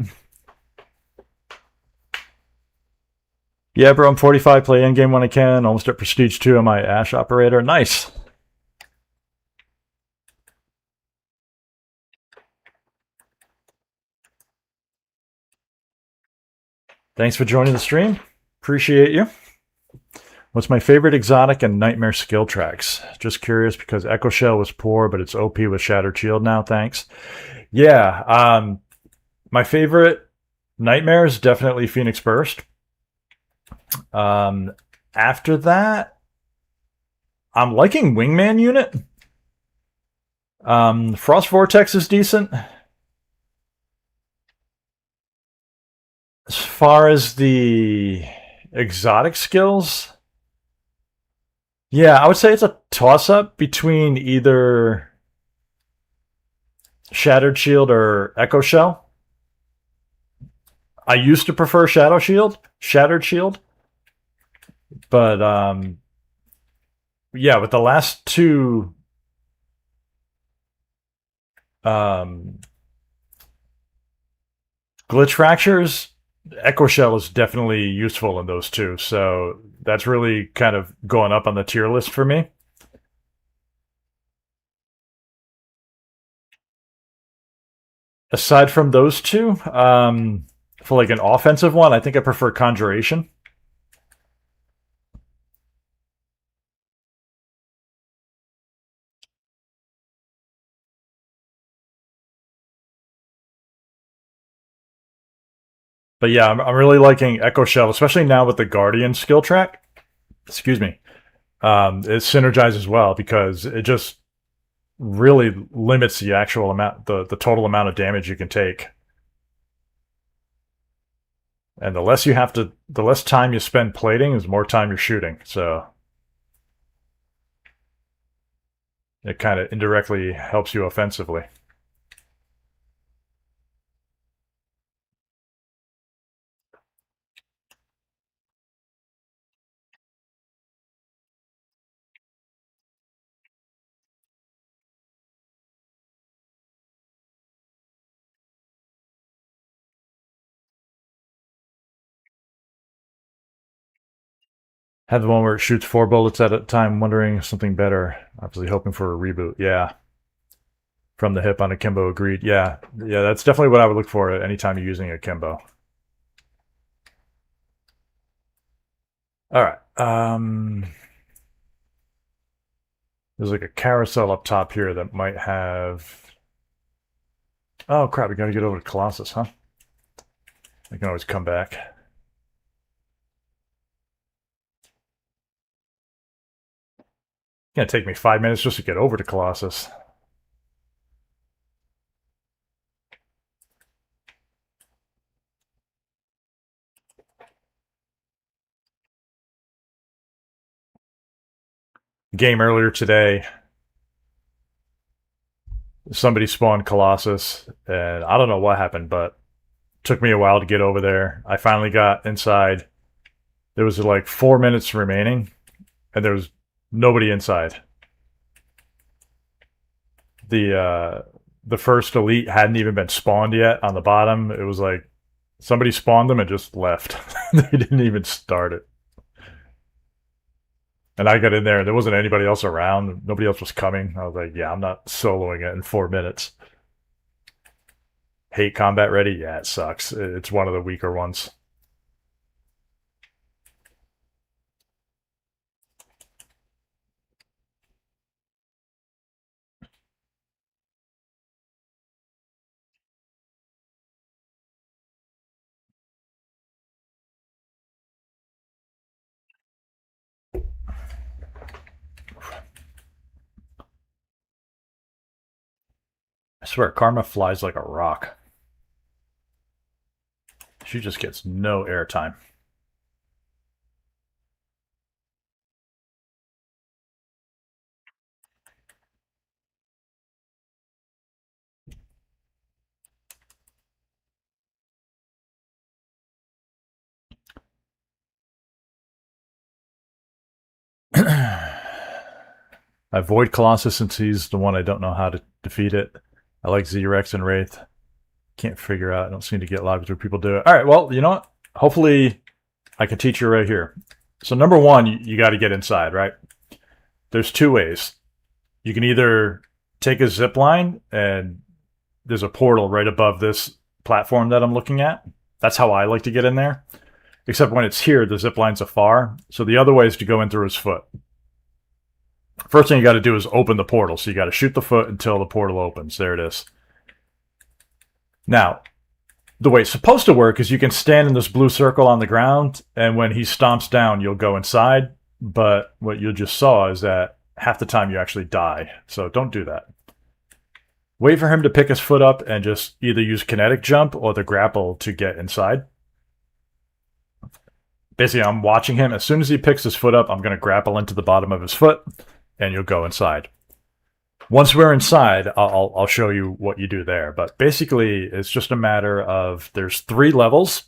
Yeah, bro, I'm 45, play Endgame when I can. Almost at Prestige 2 on my Ash operator. Nice. Thanks for joining the stream. Appreciate you. What's my favorite exotic and nightmare skill tracks? Just curious because Echo Shell was poor, but it's OP with Shattered Shield now. Thanks. Yeah. My favorite nightmare is definitely Phoenix Burst. After that, I'm liking Wingman Unit. Frost Vortex is decent. As far as the exotic skills, yeah, I would say it's a toss-up between either Shattered Shield or Echo Shell. I used to prefer Shattered Shield, but yeah, with the last two glitch fractures, Echo Shell is definitely useful in those two. So that's really kind of going up on the tier list for me. Aside from those two, for like an offensive one, I think I prefer Conjuration. But yeah, I'm really liking Echo Shell, especially now with the Guardian skill track. Excuse me. It synergizes well because it just really limits the actual amount, the total amount of damage you can take. And the less time you spend plating is more time you're shooting. So it kind of indirectly helps you offensively. Had the one where it shoots 4 bullets at a time, wondering if something better. Obviously hoping for a reboot. Yeah. From the hip on akimbo, agreed. Yeah. Yeah, that's definitely what I would look for anytime you're using akimbo. All right. There's like a carousel up top here that might have. Oh crap! We gotta get over to Colossus, huh? I can always come back. It's gonna take me 5 minutes just to get over to Colossus. Game earlier today, somebody spawned Colossus, and I don't know what happened, but it took me a while to get over there. I finally got inside. There was like 4 minutes remaining, and there was nobody inside. The first elite hadn't even been spawned yet on the bottom. It was like somebody spawned them and just left. They didn't even start it. And I got in there and there wasn't anybody else around. Nobody else was coming. I was like, yeah, I'm not soloing it in 4 minutes. Hate combat ready? Yeah, it sucks. It's one of the weaker ones. I swear, Karma flies like a rock. She just gets no airtime. I avoid Colossus since he's the one I don't know how to defeat it. I like Z-Rex and Wraith. Can't figure out. I don't seem to get logs where people do it. All right, well, you know what? Hopefully I can teach you right here. So number one, you got to get inside, right? There's two ways. You can either take a zip line and there's a portal right above this platform that I'm looking at. That's how I like to get in there. Except when it's here, the zip line's afar. So the other way is to go in through his foot. First thing you got to do is open the portal. So you got to shoot the foot until the portal opens. There it is. Now, the way it's supposed to work is you can stand in this blue circle on the ground, and when he stomps down, you'll go inside. But what you just saw is that half the time you actually die. So don't do that. Wait for him to pick his foot up and just either use kinetic jump or the grapple to get inside. Basically, I'm watching him. As soon as he picks his foot up, I'm going to grapple into the bottom of his foot, and you'll go inside. Once we're inside, I'll show you what you do there. But basically, it's just a matter of there's 3 levels,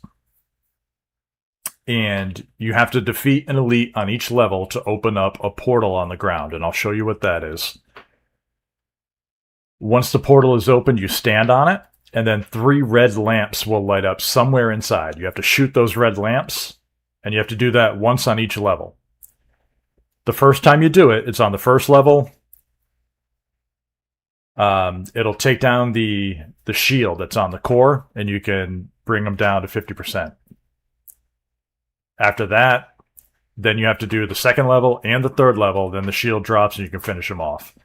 and you have to defeat an elite on each level to open up a portal on the ground, and I'll show you what that is. Once the portal is open, you stand on it, and then 3 red lamps will light up somewhere inside. You have to shoot those red lamps, and you have to do that once on each level. The first time you do it, it's on the first level. It'll take down the shield that's on the core, and you can bring them down to 50%. After that, then you have to do the second level and the third level. Then the shield drops, and you can finish them off.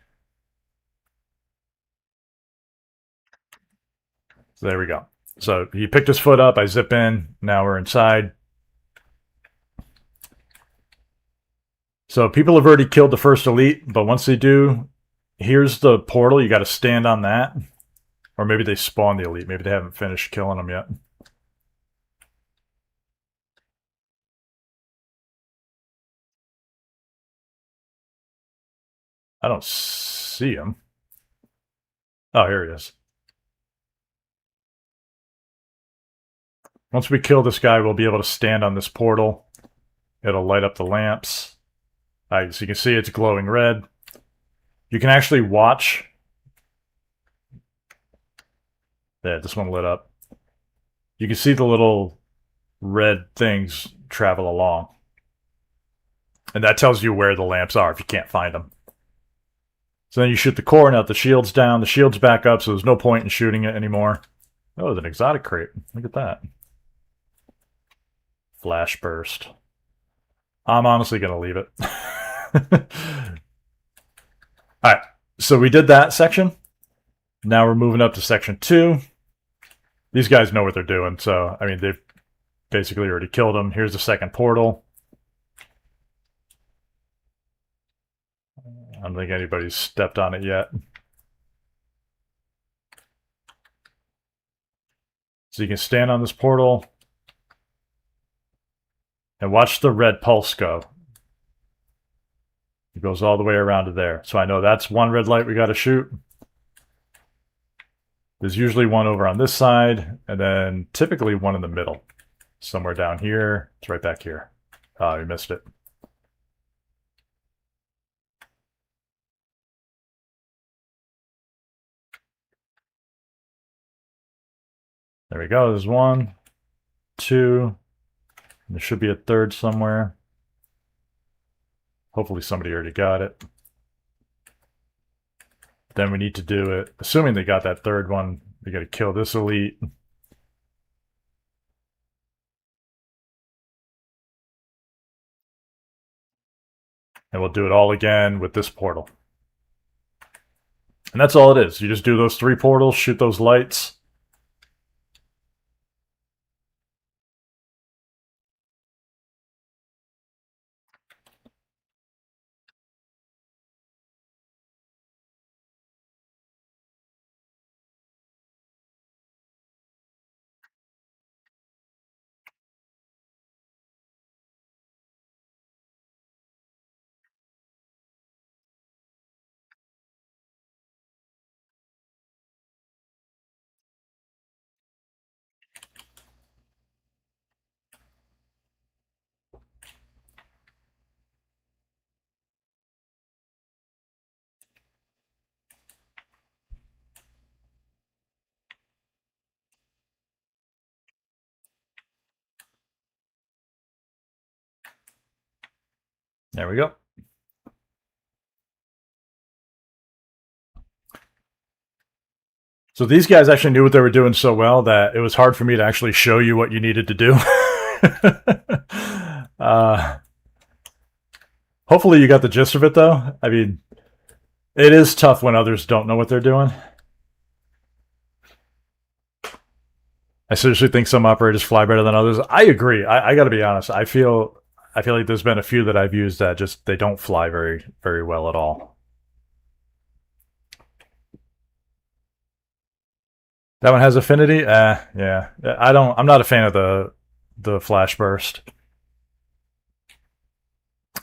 So there we go. So he picked his foot up. I zip in. Now we're inside. So people have already killed the first elite, but once they do, here's the portal. You got to stand on that. Or maybe they spawn the elite. Maybe they haven't finished killing them yet. I don't see him. Oh, here he is. Once we kill this guy, we'll be able to stand on this portal. It'll light up the lamps. So you can see it's glowing red. You can actually watch. There, this one lit up. You can see the little red things travel along. And that tells you where the lamps are if you can't find them. So then you shoot the core. Now the shield's down. The shield's back up, so there's no point in shooting it anymore. Oh, there's an exotic crate. Look at that. Flash burst. I'm honestly going to leave it. Alright, so we did that section. Now we're moving up to section 2. These guys know what they're doing, so, I mean, they've basically already killed them. Here's the second portal. I don't think anybody's stepped on it yet. So you can stand on this portal and watch the red pulse go. It goes all the way around to there. So I know that's one red light we got to shoot. There's usually one over on this side, and then typically one in the middle. Somewhere down here. It's right back here. Oh, you missed it. There we go. There's 1, 2. There should be a third somewhere. Hopefully somebody already got it. Then we need to do it. Assuming they got that third one, we got to kill this elite. And we'll do it all again with this portal. And that's all it is. You just do those 3 portals, shoot those lights. There we go. So these guys actually knew what they were doing so well that it was hard for me to actually show you what you needed to do. uh, hopefully you got the gist of it, though. I mean, it is tough when others don't know what they're doing. I seriously think some operators fly better than others. I agree. I got to be honest. I feel like there's been a few that I've used that just they don't fly very well at all. That one has affinity. Yeah. I don't. I'm not a fan of the flash burst.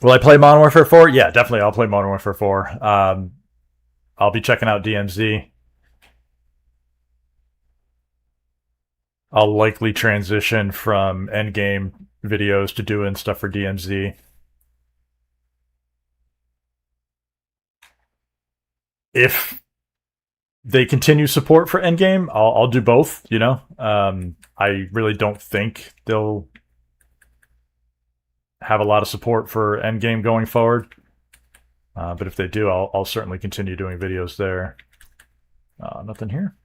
Will I play Modern Warfare 4? Yeah, definitely. I'll play Modern Warfare 4. I'll be checking out DMZ. I'll likely transition from Endgame videos to doing stuff for DMZ. If they continue support for Endgame, I'll do both. You know, I really don't think they'll have a lot of support for Endgame going forward. But if they do, I'll certainly continue doing videos there. Nothing here.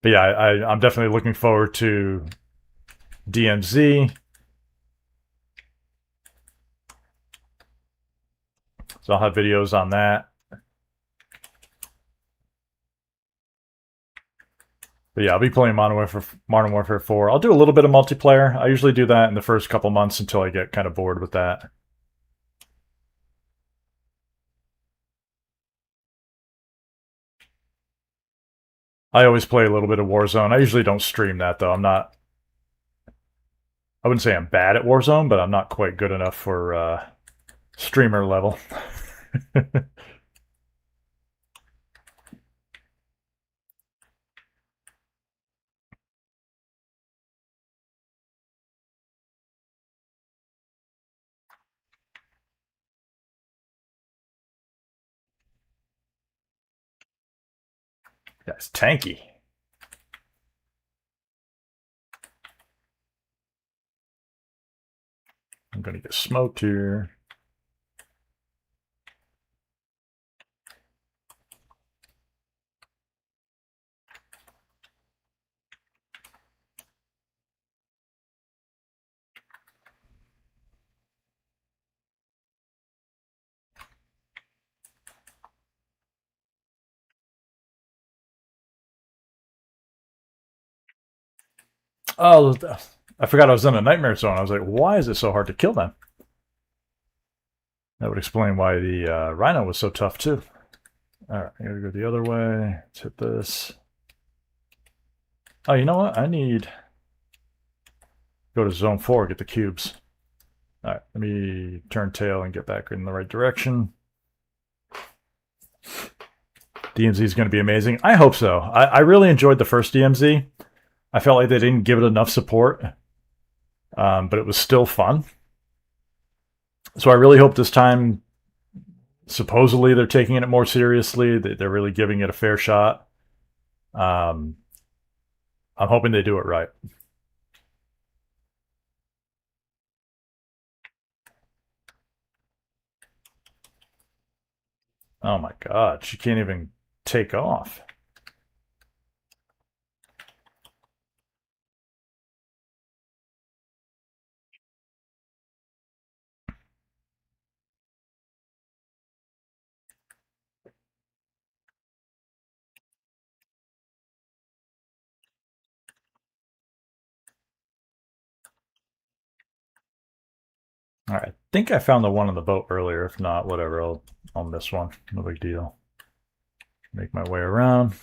But yeah, I'm definitely looking forward to DMZ. So I'll have videos on that. But yeah, I'll be playing Modern Warfare 4. I'll do a little bit of multiplayer. I usually do that in the first couple months until I get kind of bored with that. I always play a little bit of Warzone. I usually don't stream that though. I wouldn't say I'm bad at Warzone, but I'm not quite good enough for streamer level. That's tanky. I'm gonna get smoked here. Oh, I forgot I was in a nightmare zone. I was like, why is it so hard to kill them? That would explain why the Rhino was so tough too. All right, I gotta go the other way. Let's hit this. Oh, you know what? I need go to zone 4, get the cubes. All right, let me turn tail and get back in the right direction. DMZ is going to be amazing. I hope so. I really enjoyed the first DMZ. I felt like they didn't give it enough support, but it was still fun. So I really hope this time, supposedly they're taking it more seriously. They're really giving it a fair shot. I'm hoping they do it right. Oh my god, she can't even take off. All right, I think I found the one on the boat earlier. If not, whatever. I'll miss one. No big deal. Make my way around.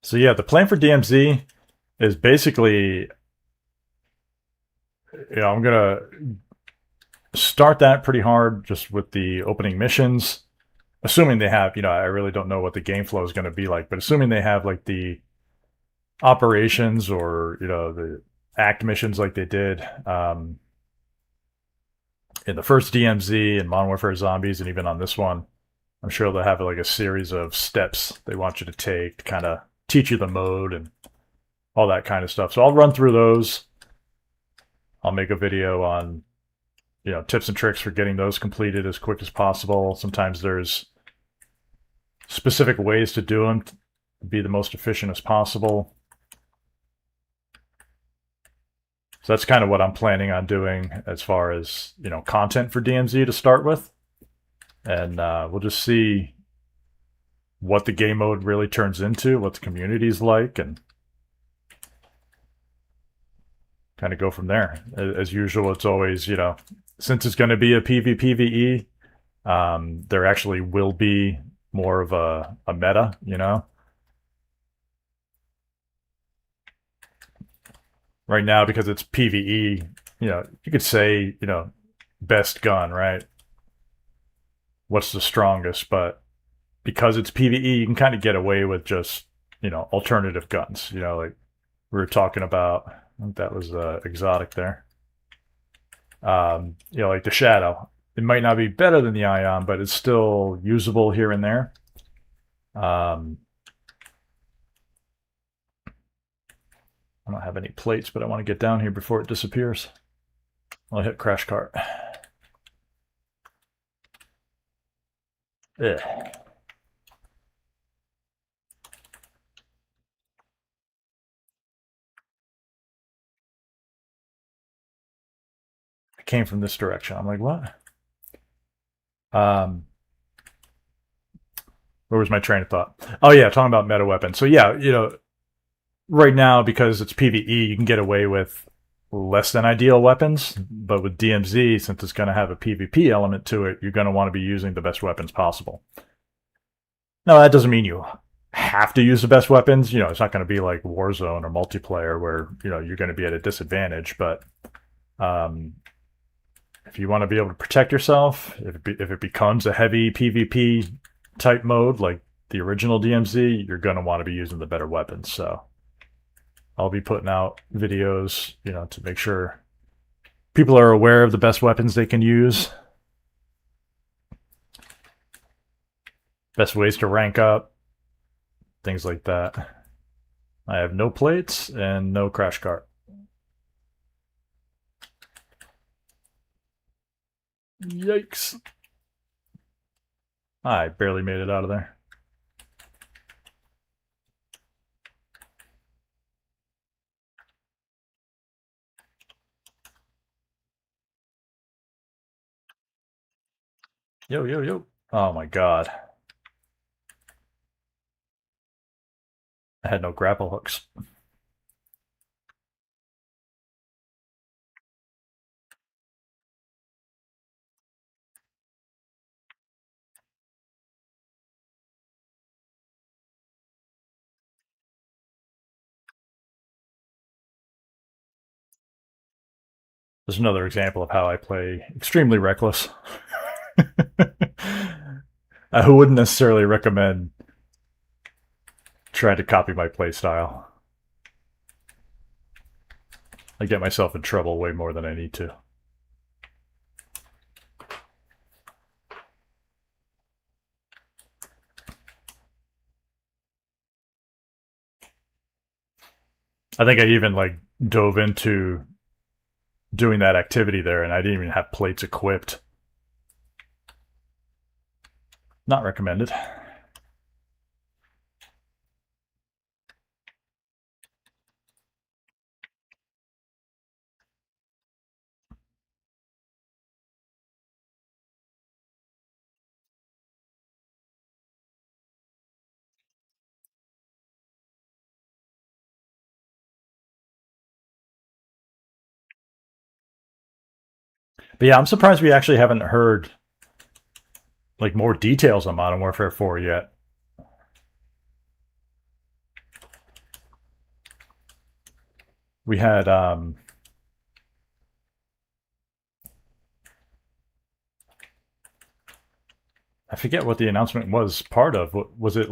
So yeah, the plan for DMZ is basically, I'm gonna start that pretty hard just with the opening missions, assuming they have. I really don't know what the game flow is going to be like, but assuming they have like the operations or the act missions like they did in the first DMZ and Modern Warfare Zombies, and even on this one, I'm sure they'll have like a series of steps they want you to take to kind of teach you the mode and all that kind of stuff. So I'll run through those. I'll make a video on tips and tricks for getting those completed as quick as possible. Sometimes there's specific ways to do them to be the most efficient as possible. So that's kind of what I'm planning on doing as far as content for DMZ to start with, and we'll just see what the game mode really turns into, what the community's like, and kind of go from there. As usual, it's always since it's going to be a PvPvE, there actually will be more of a meta, Right now, because it's PvE, you could say, best gun, right? What's the strongest? But because it's PvE, you can kind of get away with just, alternative guns. Like we were talking about, I think that was exotic there. Like the Shadow. It might not be better than the Ion, but it's still usable here and there. I don't have any plates, but I want to get down here before it disappears. I'll hit crash cart. Ugh. It came from this direction. I'm like, what? Where was my train of thought? Oh yeah, talking about meta weapons. So yeah, right now because it's PvE, you can get away with less than ideal weapons. But with DMZ, since it's going to have a PvP element to it, you're going to want to be using the best weapons possible. Now that doesn't mean you have to use the best weapons. It's not going to be like Warzone or multiplayer where you're going to be at a disadvantage. But um, if you want to be able to protect yourself, if it becomes a heavy PvP type mode like the original DMZ, you're going to want to be using the better weapons. So I'll be putting out videos, to make sure people are aware of the best weapons they can use, best ways to rank up, things like that. I have no plates and no crash cart. Yikes. I barely made it out of there. Yo, yo, yo. Oh my god. I had no grapple hooks. There's another example of how I play extremely reckless. I wouldn't necessarily recommend trying to copy my playstyle. I get myself in trouble way more than I need to. I think I even dove into doing that activity there, and I didn't even have plates equipped. Not recommended. But yeah, I'm surprised we actually haven't heard more details on Modern Warfare 4 yet. We had I forget what the announcement was part of. Was it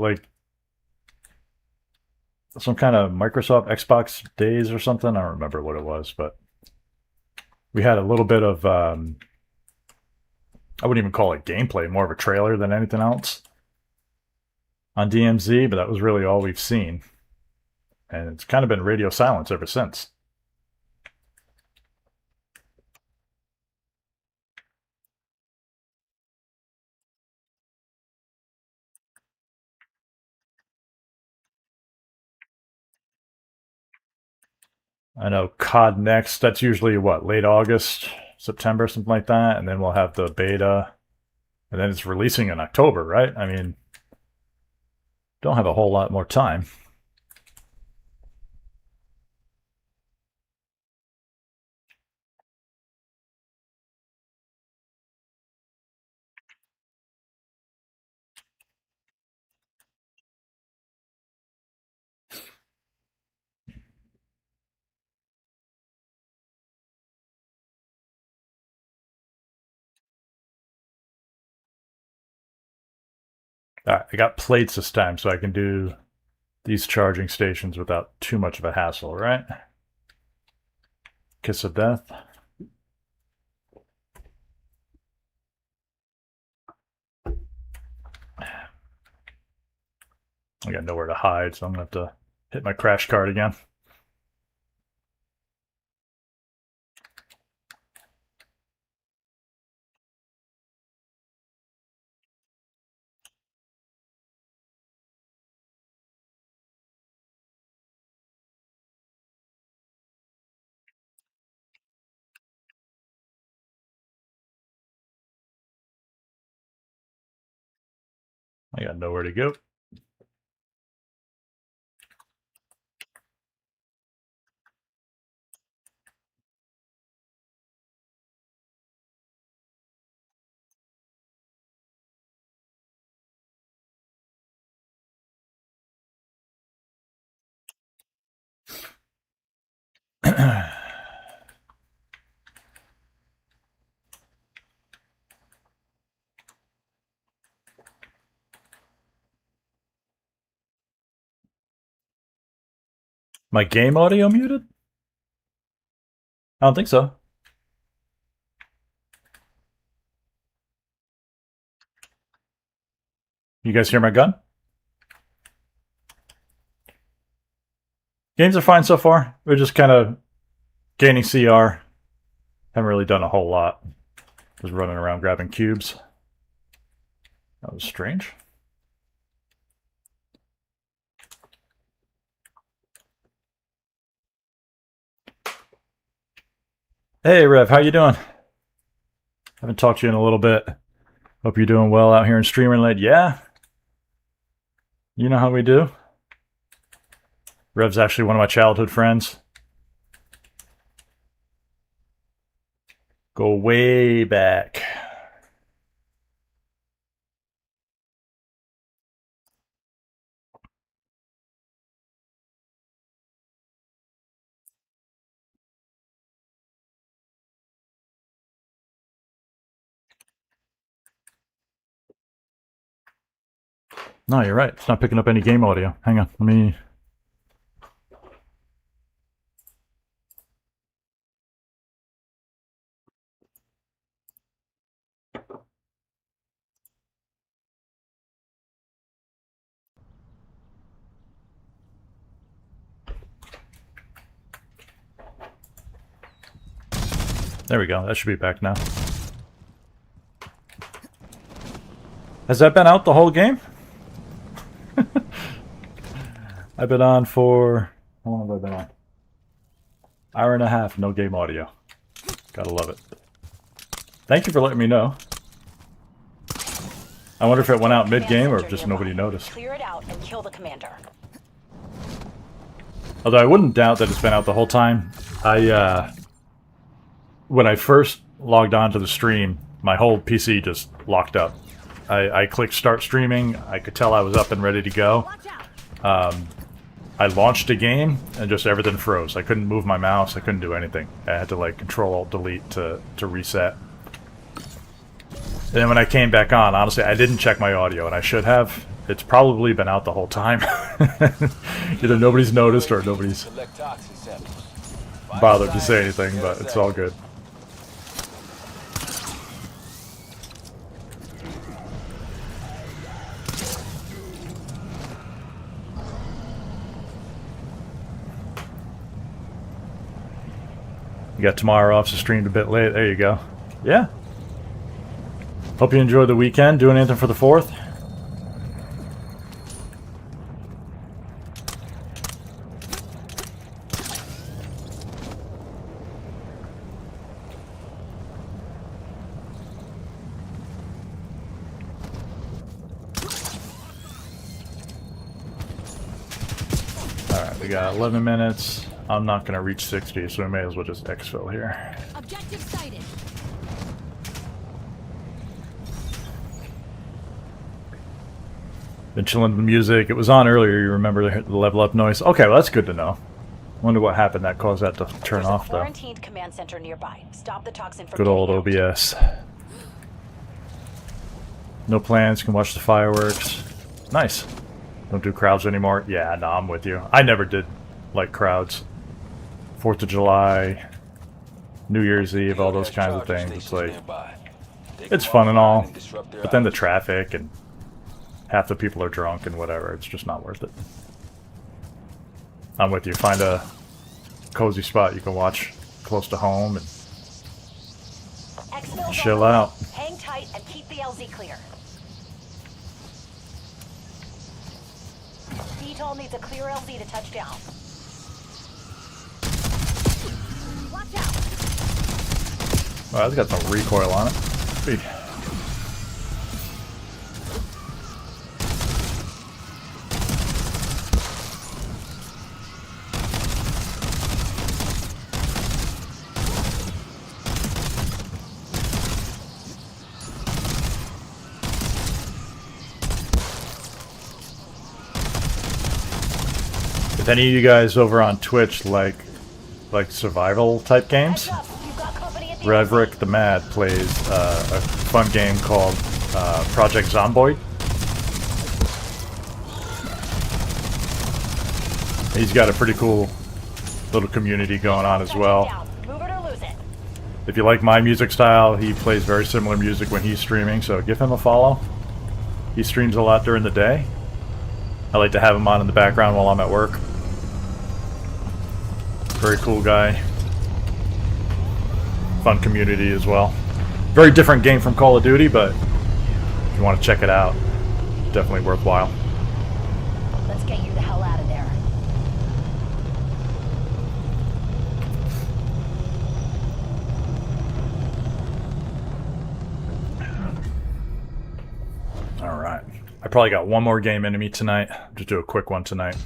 some kind of Microsoft Xbox Days or something? I don't remember what it was, but we had a little bit of I wouldn't even call it gameplay, more of a trailer than anything else on DMZ, but that was really all we've seen. And it's kind of been radio silence ever since. I know COD Next, that's usually what, late August, September, something like that, and then we'll have the beta, and then it's releasing in October, right? I mean, don't have a whole lot more time. Alright, I got plates this time, so I can do these charging stations without too much of a hassle, right? Kiss of death. I got nowhere to hide, so I'm gonna have to hit my crash card again. I got nowhere to go. My game audio muted? I don't think so. You guys hear my gun? Games are fine so far. We're just kind of gaining CR. Haven't really done a whole lot. Just running around grabbing cubes. That was strange. Hey Rev, how you doing? Haven't talked to you in a little bit. Hope you're doing well out here in Streamer Land. Yeah. You know how we do. Rev's actually one of my childhood friends. Go way back. No, you're right. It's not picking up any game audio. Hang on. Let me... There we go. That should be back now. Has that been out the whole game? I've been on for... How long have I been on? Hour and a half, no game audio. Gotta love it. Thank you for letting me know. I wonder if it went out mid-game or just nobody noticed. Clear it out and kill the commander. Although I wouldn't doubt that it's been out the whole time. When I first logged on to the stream, my whole PC just locked up. I clicked start streaming. I could tell I was up and ready to go. I launched a game and just everything froze. I couldn't move my mouse. I couldn't do anything. I had to like Control-Alt-Delete to reset. And then when I came back on, honestly, I didn't check my audio, and I should have. It's probably been out the whole time. Either nobody's noticed or nobody's bothered to say anything, but it's all good. You got tomorrow off, so streamed a bit late. There you go. Yeah. Hope you enjoyed the weekend. Doing anything for the 4th? We got 11 minutes. I'm not going to reach 60, so we may as well just exfil here. Objective sighted. Been chilling with the music. It was on earlier, you remember the level up noise. Okay, well that's good to know. Wonder what happened that caused that to turn off, though. Quarantined command center nearby. Stop the toxin from Good old getting out. OBS. No plans, can watch the fireworks. Nice. Don't do crowds anymore. Yeah, no, I'm with you. I never did like crowds. 4th of July, New Year's Eve, all those kinds of things. It's like, it's fun and all, but then the traffic and half the people are drunk and whatever. It's just not worth it. I'm with you. Find a cozy spot you can watch close to home and chill out. Hang tight and keep the LZ clear. VTOL needs a clear LZ to touch down. Watch out! Oh, that's got some recoil on it. Sweet. If any of you guys over on Twitch like survival type games, Reverick the Mad plays a fun game called Project Zomboid. He's got a pretty cool little community going on as well. If you like my music style, he plays very similar music when he's streaming, so give him a follow. He streams a lot during the day. I like to have him on in the background while I'm at work. Very cool guy. Fun community as well. Very different game from Call of Duty, but if you want to check it out, definitely worthwhile. Let's get you the hell out of there. Alright. I probably got one more game into me tonight. Just do a quick one tonight.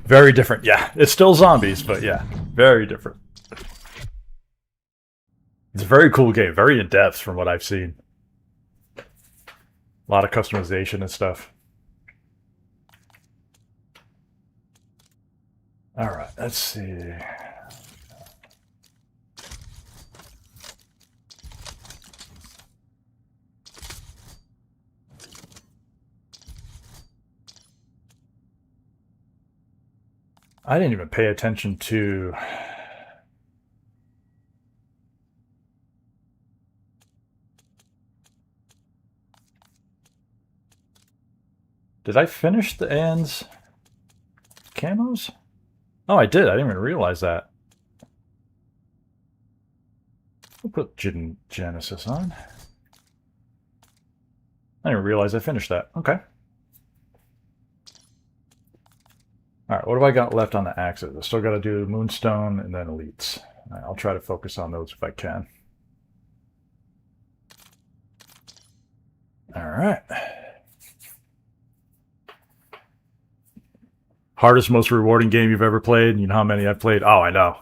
Very different, yeah. It's still zombies, but yeah, very different. It's a very cool game, very in-depth from what I've seen. A lot of customization and stuff. Alright, let's see. I didn't even pay attention to... Did I finish the ends camos? Oh, I did. I didn't even realize that. We'll put Genesis on. I didn't realize I finished that. Okay. Alright, what do I got left on the axis? I still got to do Moonstone and then Elites. Right, I'll try to focus on those if I can. Alright. Hardest, most rewarding game you've ever played? You know how many I've played? Oh, I know.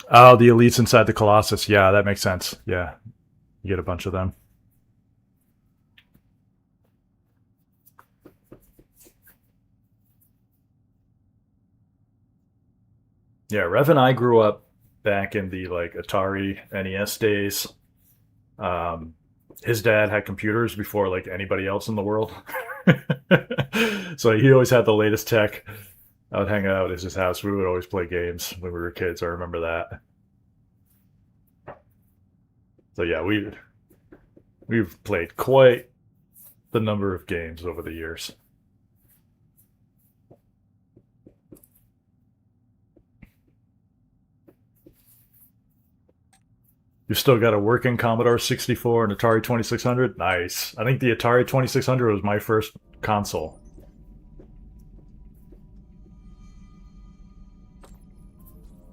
Oh, the Elites inside the Colossus. Yeah, that makes sense. Yeah, you get a bunch of them. Yeah, Rev and I grew up back in the like Atari NES days. His dad had computers before like anybody else in the world. So he always had the latest tech. I would hang out at his house. We would always play games when we were kids. I remember that. So yeah, we've played quite the number of games over the years. You've still got a working Commodore 64 and Atari 2600? Nice. I think the Atari 2600 was my first console.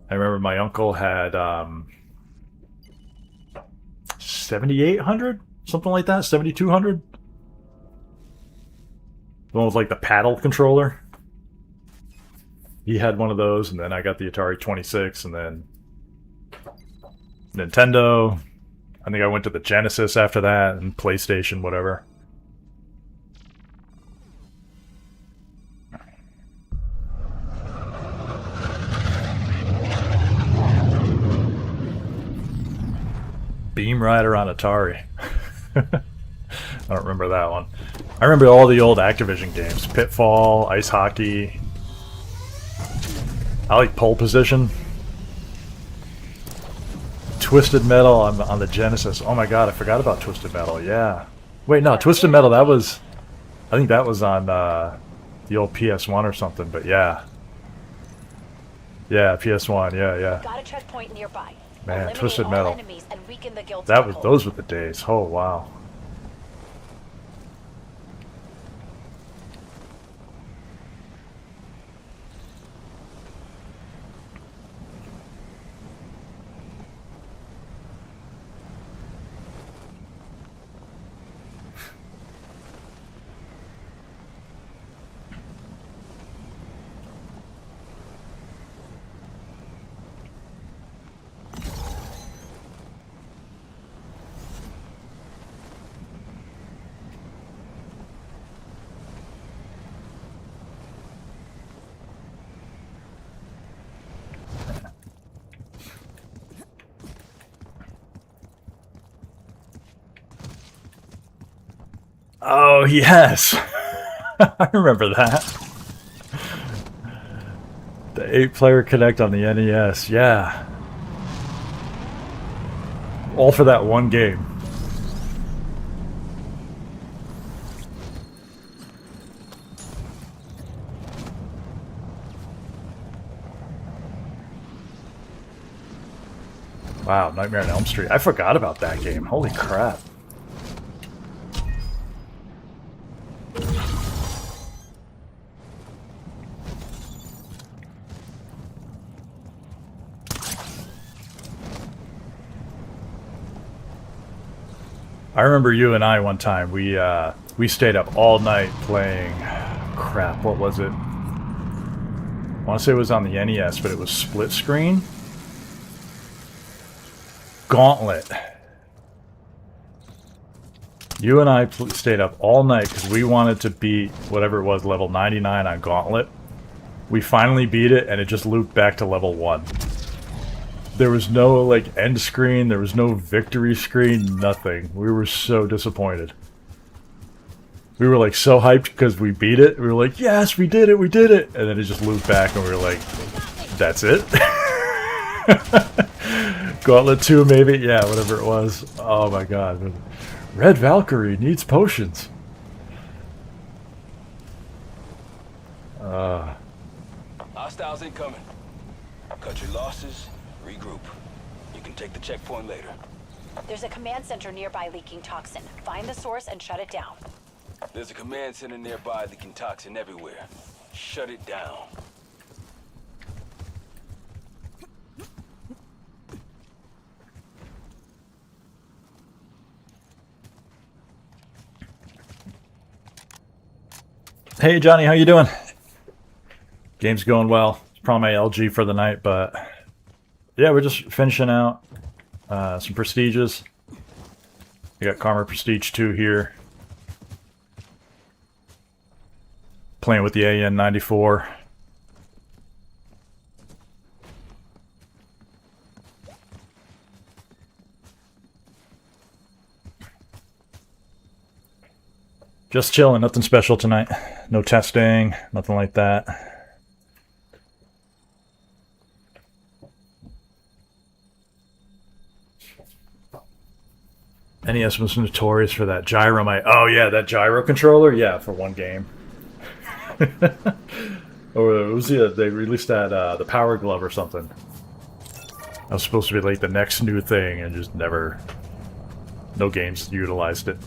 I remember my uncle had 7800, something like that, 7200. The one with like the paddle controller. He had one of those, and then I got the Atari 26, and then Nintendo. I think I went to the Genesis after that, and PlayStation, whatever. Beam Rider on Atari. I don't remember that one. I remember all the old Activision games. Pitfall, Ice Hockey. I like Pole Position. Twisted Metal on the Genesis. Oh my god, I forgot about Twisted Metal. Yeah. Wait, no, Twisted Metal, that was... I think that was on the old PS1 or something, but yeah. Yeah, PS1, yeah. Got a checkpoint nearby. Man, Eliminate Twisted all Metal. enemies and weaken the guild's That was foothold. those were the days. Oh wow. Oh yes. I remember that. The 8-player Connect on the NES, yeah. All for that one game. Wow, Nightmare on Elm Street. I forgot about that game. Holy crap. I remember you and I one time, we stayed up all night playing, crap, what was it? I want to say it was on the NES, but it was split screen. Gauntlet. You and I stayed up all night because we wanted to beat whatever it was, level 99 on Gauntlet. We finally beat it, and it just looped back to level 1. There was no, like, end screen, there was no victory screen, nothing. We were so disappointed. We were, like, so hyped because we beat it. We were like, yes, we did it, we did it! And then it just looped back, and we were like, that's it? Gauntlet 2, maybe? Yeah, whatever it was. Oh my god. Red Valkyrie needs potions. Hostiles incoming. Cut your losses, regroup. You can take the checkpoint later. There's a command center nearby leaking toxin. Find the source and shut it down. There's a command center nearby leaking toxin everywhere. Shut it down. Hey Johnny, how you doing? Game's going well. It's probably my LG for the night, but yeah, we're just finishing out some prestiges. We got Karma Prestige 2 here. Playing with the AN-94. Just chilling, nothing special tonight. No testing, nothing like that. NES was notorious for that gyro. Oh yeah, that gyro controller? Yeah, for one game. Or it was, yeah, they released that, the Power Glove or something. That was supposed to be like the next new thing, and just never... No games utilized it.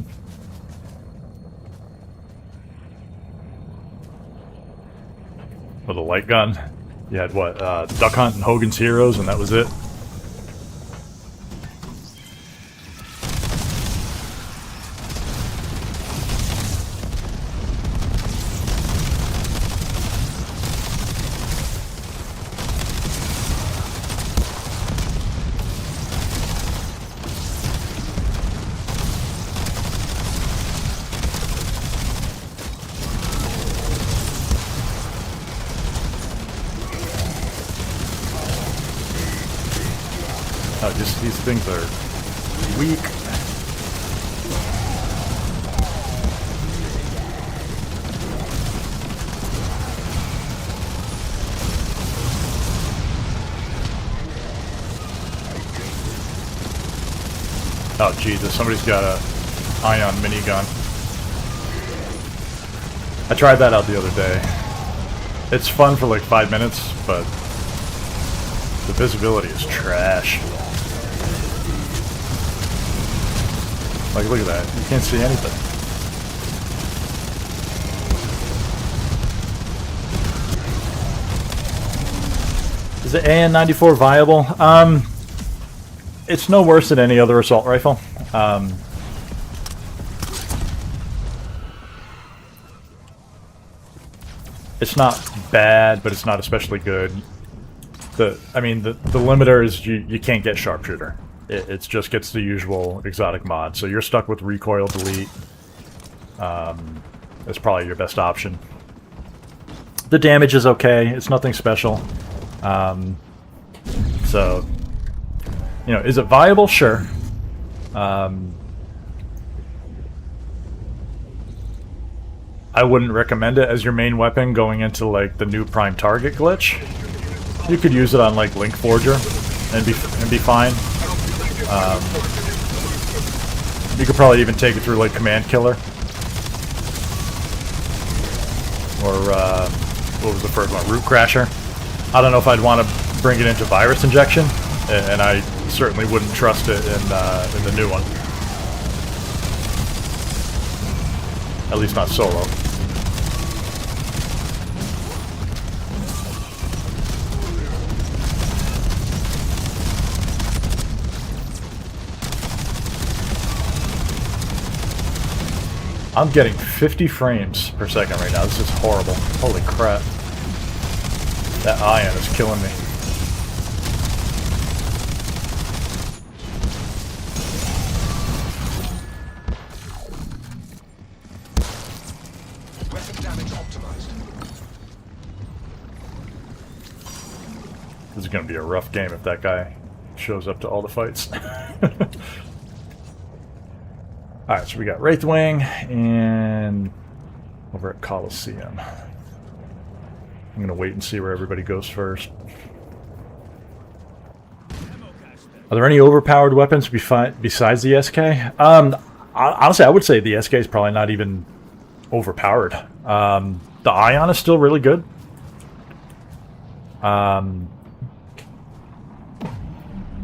With a light gun. You had what? Duck Hunt and Hogan's Heroes, and that was it. Oh, just these things are weak. Oh Jesus, somebody's got a ion minigun. I tried that out the other day. It's fun for like 5 minutes, but the visibility is trash. Like, look at that. You can't see anything. Is the AN-94 viable? It's no worse than any other assault rifle. It's not bad, but it's not especially good. The limiter is you can't get sharpshooter. It just gets the usual exotic mod, so you're stuck with recoil delete. It's probably your best option. The damage is okay. It's nothing special. So, you know, is it viable? Sure. I wouldn't recommend it as your main weapon going into like the new prime target glitch. You could use it on like Link Forger and be fine. You could probably even take it through like Command Killer. Or what was the first one? Root Crasher. I don't know if I'd want to bring it into Virus Injection, and I certainly wouldn't trust it in the new one. At least not solo. I'm getting 50 frames per second right now. This is horrible. Holy crap. That ion is killing me. Weapon damage optimized. This is going to be a rough game if that guy shows up to all the fights. Alright, so we got Wraithwing and over at Coliseum. I'm going to wait and see where everybody goes first. Are there any overpowered weapons besides the SK? Honestly, I would say the SK is probably not even overpowered. The Ion is still really good.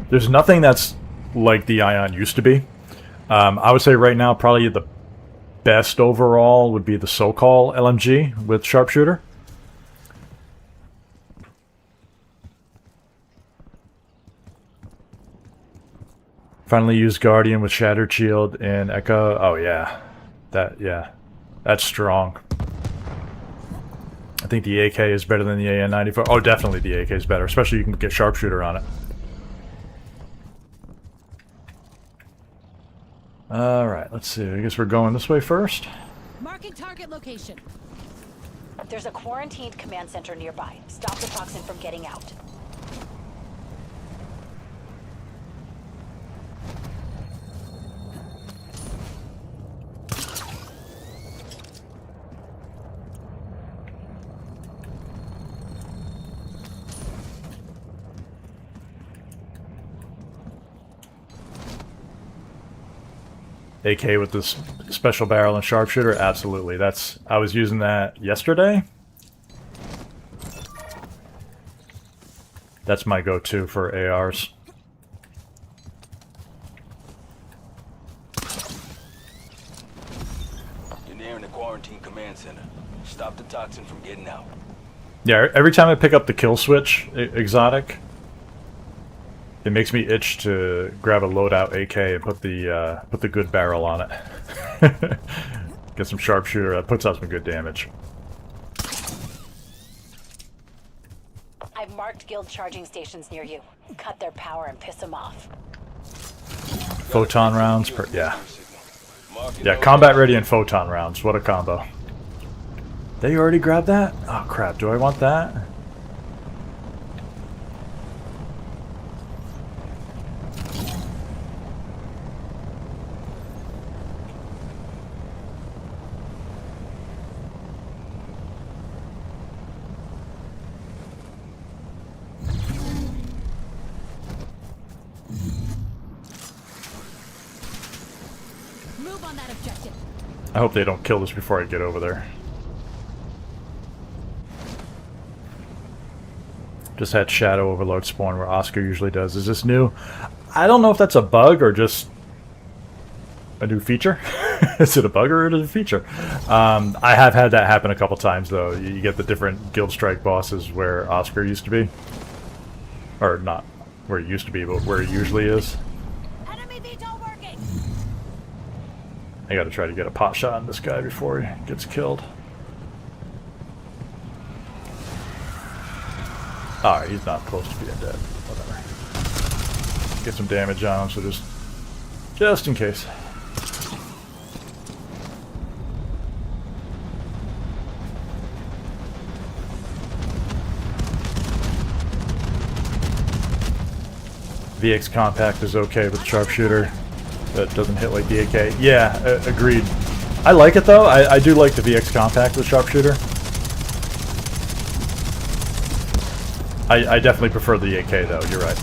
There's nothing that's like the Ion used to be. I would say right now probably the best overall would be the SoCal LMG with Sharpshooter. Finally used Guardian with Shattered Shield and Echo. Oh yeah. That's strong. I think the AK is better than the AN-94. Oh, definitely the AK is better, especially you can get Sharpshooter on it. Alright, let's see. I guess we're going this way first. Marking target location. There's a quarantined command center nearby. Stop the toxin from getting out. AK with this special barrel and sharpshooter, absolutely. I was using that yesterday. That's my go-to for ARs. You're nearing the quarantine command center. Stop the toxin from getting out. Yeah, every time I pick up the kill switch exotic, it makes me itch to grab a loadout AK and put the good barrel on it. Get some sharpshooter. That puts out some good damage. I've marked guild charging stations near you. Cut their power and piss them off. Photon rounds per yeah, combat ready and photon rounds. What a combo. They already grabbed that? Oh crap, do I want that? Move on that objective. I hope they don't kill this before I get over there. Just had Shadow Overload spawn where Oscar usually does. Is this new? I don't know if that's a bug or just a new feature. Is it a bug or is it a feature? I have had that happen a couple times though. You get the different Guild Strike bosses where Oscar used to be. Or not where he used to be, but where he usually is. Enemy veto working. I gotta try to get a pot shot on this guy before he gets killed. Alright, he's not close to being dead. Whatever. Get some damage on him, so just in case. VX Compact is okay with sharpshooter. That doesn't hit like the AK. Yeah, agreed. I like it though. I do like the VX Compact with sharpshooter. I definitely prefer the AK though, you're right.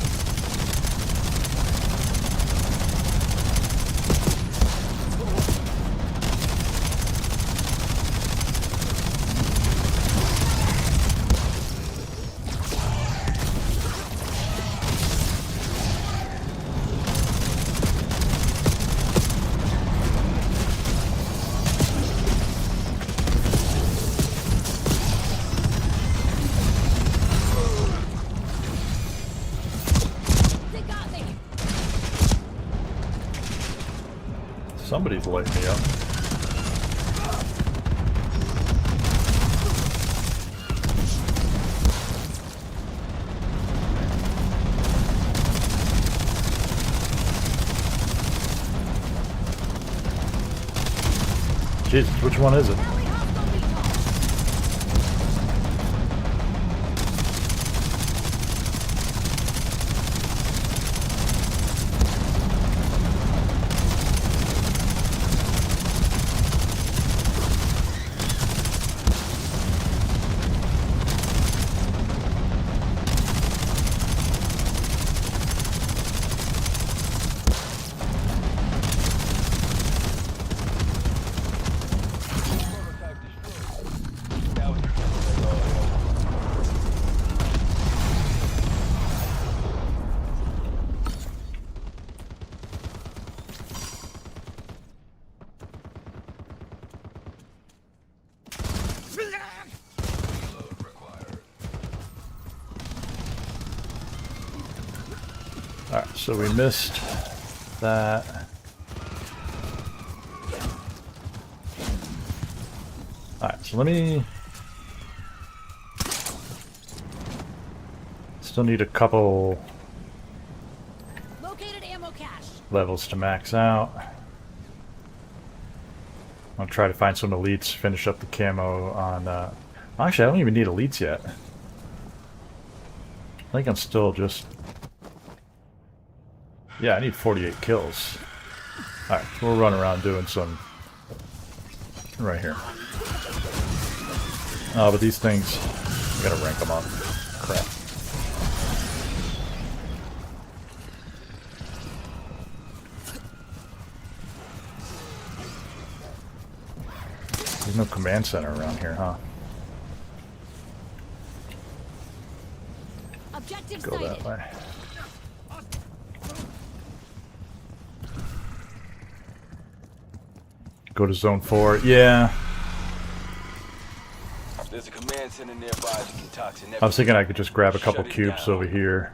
Somebody's lighting me up. Jesus, which one is it? Alright, so we missed that. Alright, so let me... Still need a couple Located ammo cache. levels to max out. I'll try to find some elites, finish up the camo on... Actually, I don't even need elites yet. I think I'm still just... Yeah, I need 48 kills. Alright, we'll run around doing some... Right here. Oh, but these things... I gotta rank them up. Crap. There's no command center around here, huh? Objective Go sighted. that way. Go to zone 4. Yeah. This There's a command center nearby that can toxin I was thinking I could just grab a couple Shut it cubes down. over here.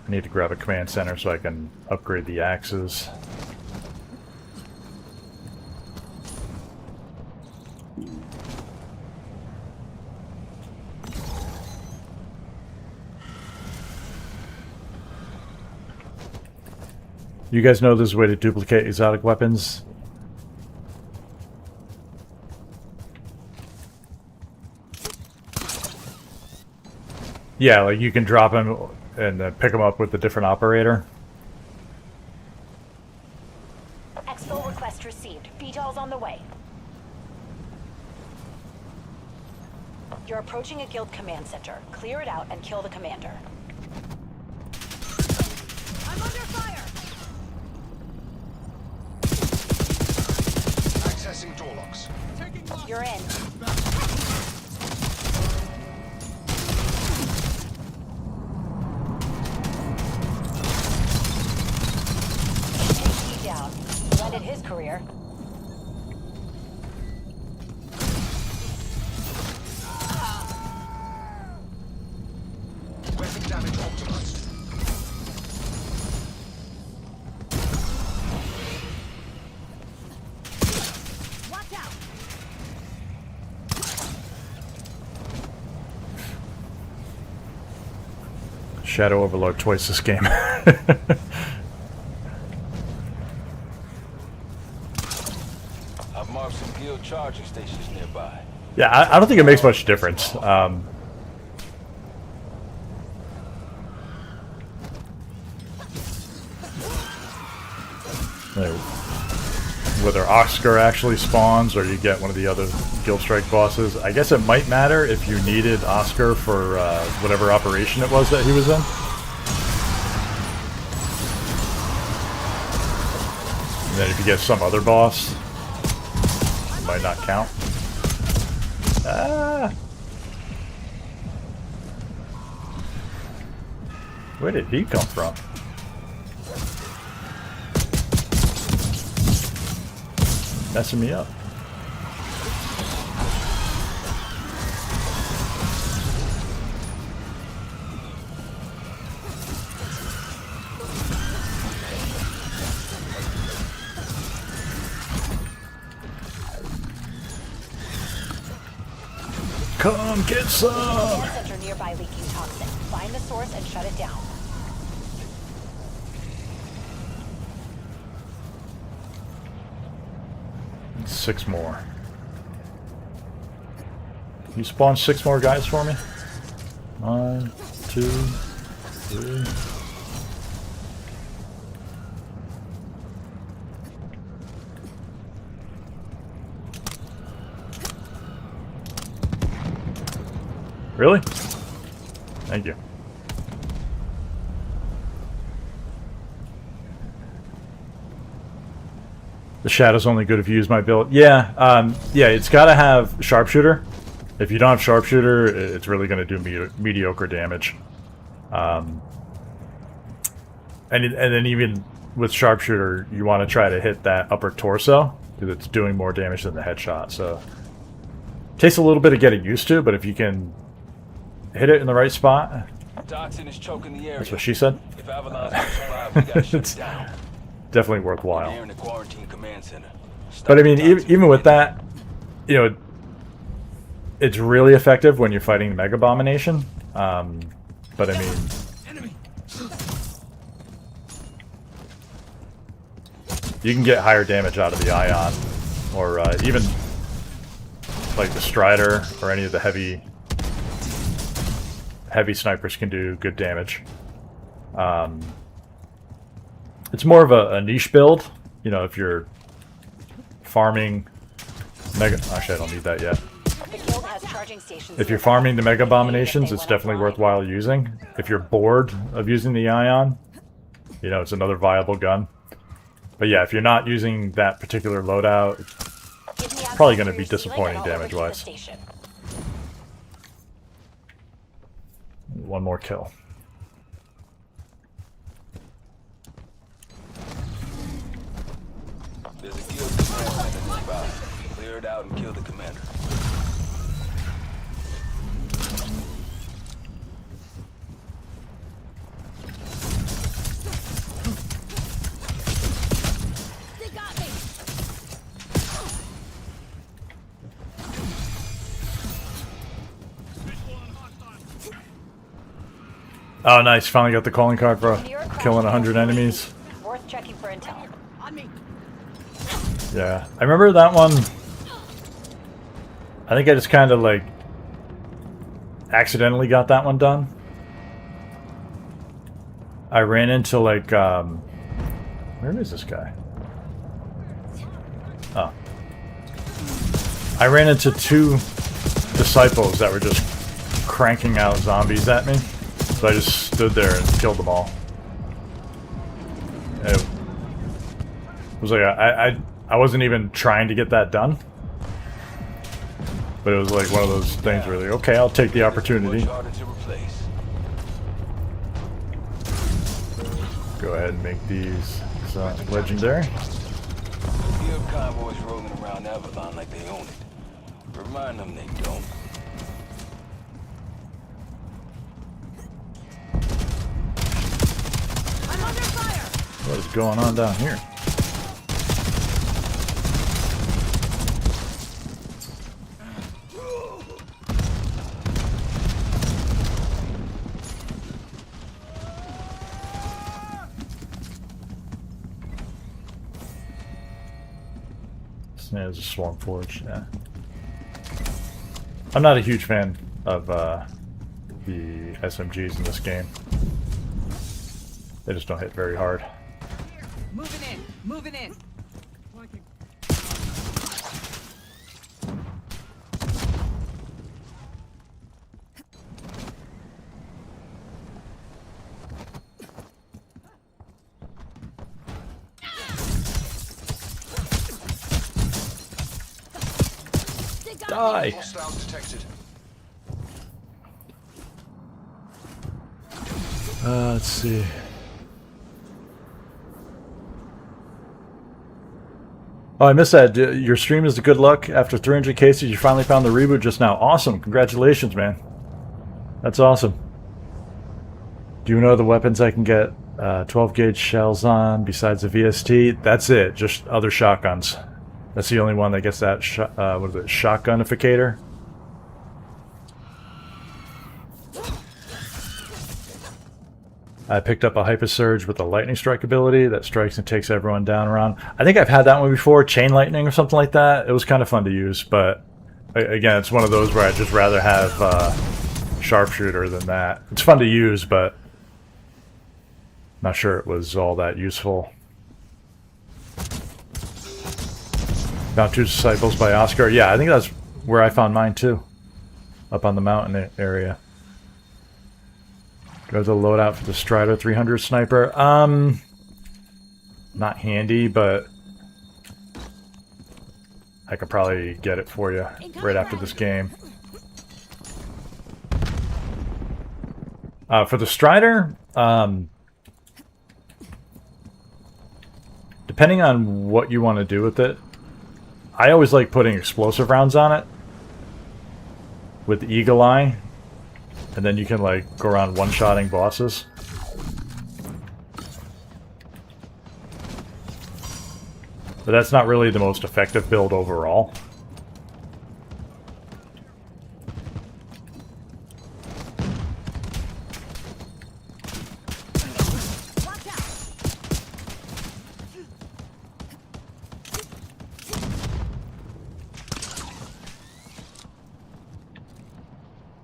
I need to grab a command center so I can upgrade the axes. You guys know there's a way to duplicate exotic weapons? Yeah, like you can drop them and then pick them up with a different operator. Exfil request received. VTOL's on the way. You're approaching a guild command center. Clear it out and kill the commander. I'm under fire. Accessing door locks. You're in. HP down. Ended his career. Weapon damage optimized. Watch out. Shadow Overlord twice this game. I've marked some guild charging stations nearby. Yeah, I don't think it makes much difference. Like, whether Oscar actually spawns or you get one of the other Guild Strike bosses. I guess it might matter if you needed Oscar for whatever operation it was that he was in. And then if you get some other boss, it might not count. Ah! Where did he come from? Messing me up. Come get some! Command center nearby leaking toxin. Find the source and shut it down. Six more. You spawn 6 more guys for me? 1, 2, 3. Really? Thank you. The shadow's only good if you use my build. Yeah, yeah, it's got to have sharpshooter. If you don't have sharpshooter, it's really going to do mediocre damage. And then even with sharpshooter, you want to try to hit that upper torso because it's doing more damage than the headshot. So it takes a little bit of getting used to, but if you can hit it in the right spot, Toxin is choking the area. that's what she said. If Avalon's gonna survive, we gotta shut it down. Definitely We're worthwhile. nearing the quarantine command center. Stop But I mean, the toxin even with from that, you know, it's really effective when you're fighting the Mega Abomination. But I mean, you can get higher damage out of the Ion, or even like the Strider or any of the heavy snipers can do good damage. It's more of a niche build, you know, if you're farming Mega... Actually, I don't need that yet. The guild has charging stations. If you're nearby. farming the Mega Abominations, They it's went definitely offline. worthwhile using. If you're bored of using the Ion, you know, it's another viable gun. But yeah, if you're not using that particular loadout, Give me access probably gonna through be your ceiling disappointing and I'll oversee the damage-wise. station. one more kill. There's a guild command center nearby. clear it out and kill the commander. They got me. Oh, nice. Finally got the calling card for New York killing crashed 100 enemies. Worth checking for intel. On me. Yeah. I remember that one. I think I just kind of like accidentally got that one done. I ran into like, where is this guy? Oh. I ran into two disciples that were just cranking out zombies at me. So I just stood there and killed them all. It was like, I wasn't even trying to get that done. But it was like one of those things where like, okay, I'll take the opportunity. Much harder to replace. Go ahead and make these legendary. You have convoys rolling around Avalon like they own it. Remind them they don't. I'm under fire. What is going on down here? Yeah, it's a Swarm Forge, yeah. I'm not a huge fan of the SMGs in this game. They just don't hit very hard. Moving in. Moving in. They got Die! Hostiles detected. Let's see. Oh, I missed that. Your stream is the good luck. After 300 cases, you finally found the reboot just now. Awesome. Congratulations, man. That's awesome. Do you know the weapons I can get 12 gauge shells on besides the VST? That's it. Just other shotguns. That's the only one that gets that what is it? Shotgunificator. I picked up a Hypersurge with a Lightning Strike ability that strikes and takes everyone down around. I think I've had that one before, Chain Lightning or something like that. It was kind of fun to use, but again, it's one of those where I'd just rather have Sharpshooter than that. It's fun to use, but not sure it was all that useful. Found two disciples by Oscar. Yeah, I think that's where I found mine too. Up on the mountain area. Go to the loadout for the Strider 300 sniper. Not handy, but I could probably get it for you right after this game. For the Strider, depending on what you want to do with it, I always like putting explosive rounds on it with the Eagle Eye. And then you can like go around one-shotting bosses. But that's not really the most effective build overall. Watch out.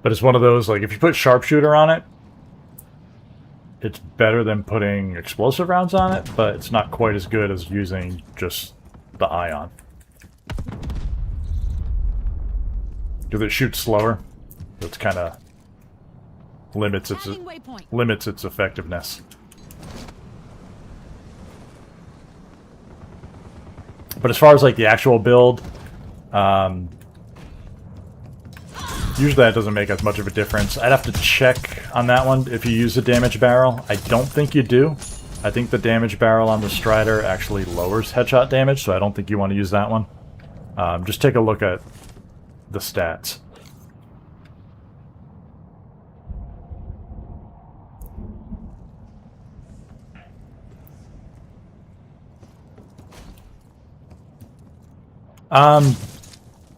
But it's one of those, like, if you put Sharpshooter on it, it's better than putting explosive rounds on it, but it's not quite as good as using just the Ion. Because it shoots slower, so it's kind of limits Tagging waypoint. its effectiveness. But as far as like the actual build, usually that doesn't make as much of a difference. I'd have to check on that one if you use the damage barrel. I don't think you do. I think the damage barrel on the Strider actually lowers headshot damage, so I don't think you want to use that one. Just take a look at the stats.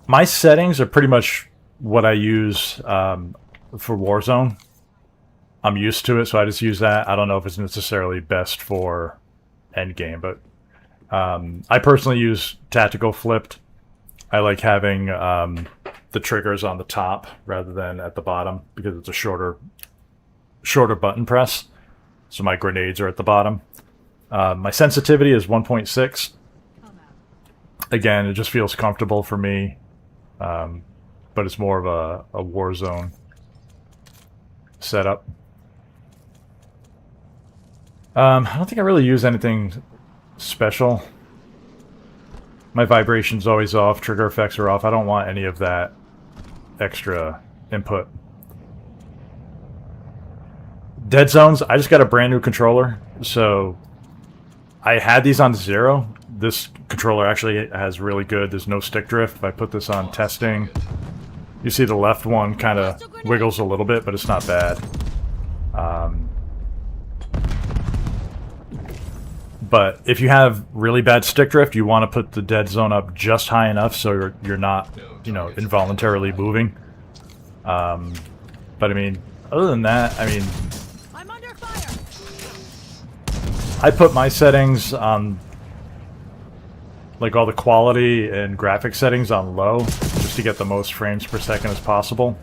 My settings are pretty much what I use for Warzone. I'm used to it, so I just use that. I don't know if it's necessarily best for Endgame, but I personally use tactical flipped. I like having the triggers on the top rather than at the bottom because it's a shorter button press. So my grenades are at the bottom. My sensitivity is 1.6. Again, it just feels comfortable for me, but it's more of a Warzone setup. I don't think I really use anything special. My vibration's always off, trigger effects are off. I don't want any of that extra input. Dead zones, I just got a brand new controller, so I had these on 0. This controller actually has really good, there's no stick drift. If I put this on testing, you see the left one kind of wiggles a little bit, but it's not bad. But if you have really bad stick drift, you want to put the dead zone up just high enough so you're not, you know, involuntarily moving. But I mean, other than that, I mean, I'm under fire. I put my settings on, like all the quality and graphic settings on low, just to get the most frames per second as possible.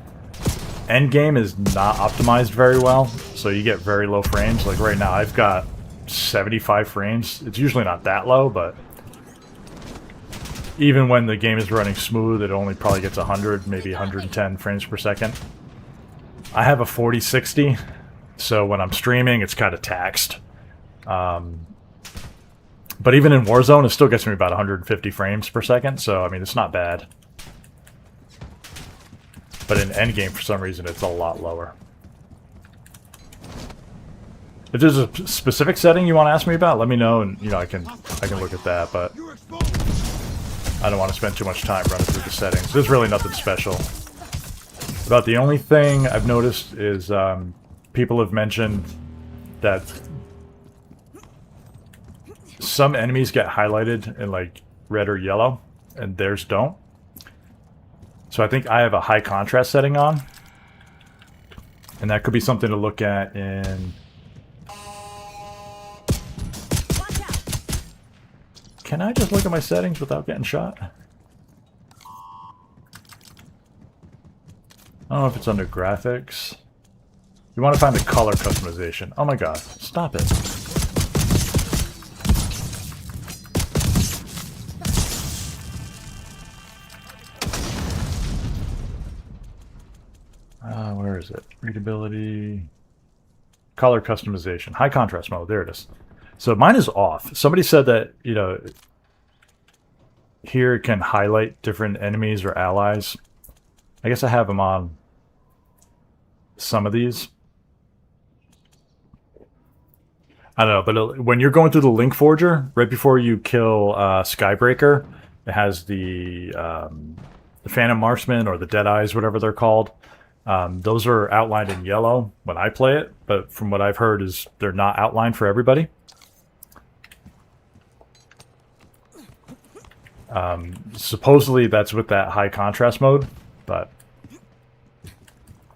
Endgame is not optimized very well, so you get very low frames. Like right now, I've got 75 frames. It's usually not that low, but even when the game is running smooth, it only probably gets 100, maybe 110 frames per second. I have a 4060, so when I'm streaming, it's kind of taxed. But even in Warzone, it still gets me about 150 frames per second, so I mean, it's not bad. But in Endgame, for some reason, it's a lot lower. If there's a specific setting you want to ask me about, let me know, and you know I can look at that. But I don't want to spend too much time running through the settings. There's really nothing special. About the only thing I've noticed is people have mentioned that some enemies get highlighted in like red or yellow, and theirs don't. So I think I have a high contrast setting on, and that could be something to look at in. Can I just look at my settings without getting shot? I don't know if it's under graphics. You want to find the color customization. Oh my god, stop it. Where is it? Readability. Color customization. High contrast mode. There it is. So mine is off. Somebody said that, you know, here it can highlight different enemies or allies. I guess I have them on some of these. I don't know, but when you're going through the Link Forger, right before you kill Skybreaker, it has the Phantom Marksman or the Deadeyes, whatever they're called. Those are outlined in yellow when I play it, but from what I've heard is they're not outlined for everybody. Supposedly that's with that high contrast mode, but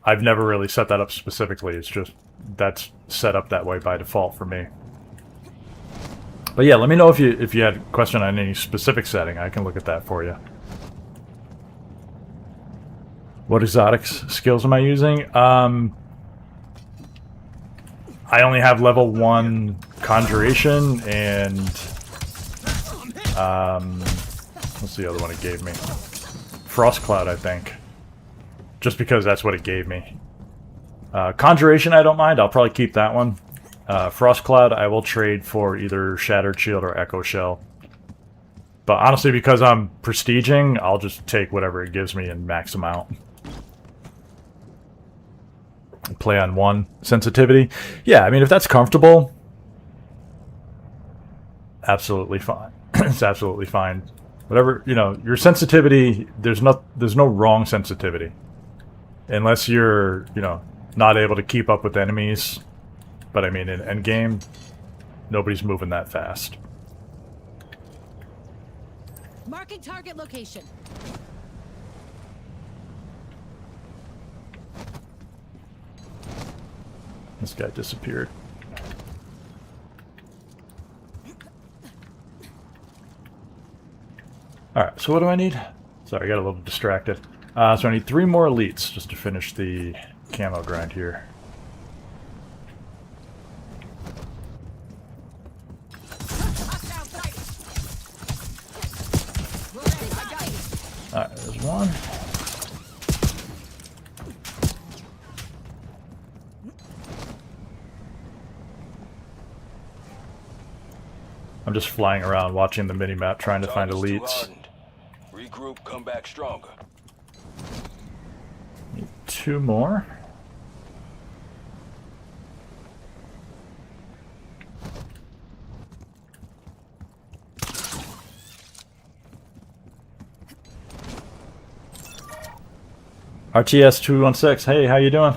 I've never really set that up specifically. It's just that's set up that way by default for me. But yeah, let me know if you had a question on any specific setting. I can look at that for you. What exotics skills am I using? I only have level 1 Conjuration and what's the other one it gave me? Frost Cloud, I think. Just because that's what it gave me. Conjuration, I don't mind. I'll probably keep that one. Frost Cloud, I will trade for either Shattered Shield or Echo Shell. But honestly, because I'm prestiging, I'll just take whatever it gives me and max them out. Play on 1 sensitivity. Yeah, I mean, if that's comfortable, absolutely fine. It's absolutely fine. Whatever, you know, your sensitivity, there's no wrong sensitivity. Unless you're, you know, not able to keep up with enemies. But I mean, in Endgame, nobody's moving that fast. Marking target location. This guy disappeared. Alright, so what do I need? Sorry, I got a little distracted. So I need 3 more elites just to finish the camo grind here. Hostile sighted. I got you. Alright, there's one. I'm just flying around watching the minimap trying to find Target's too elites. hardened. Regroup, come back stronger. Need 2 more. RTS 216, hey, how you doing?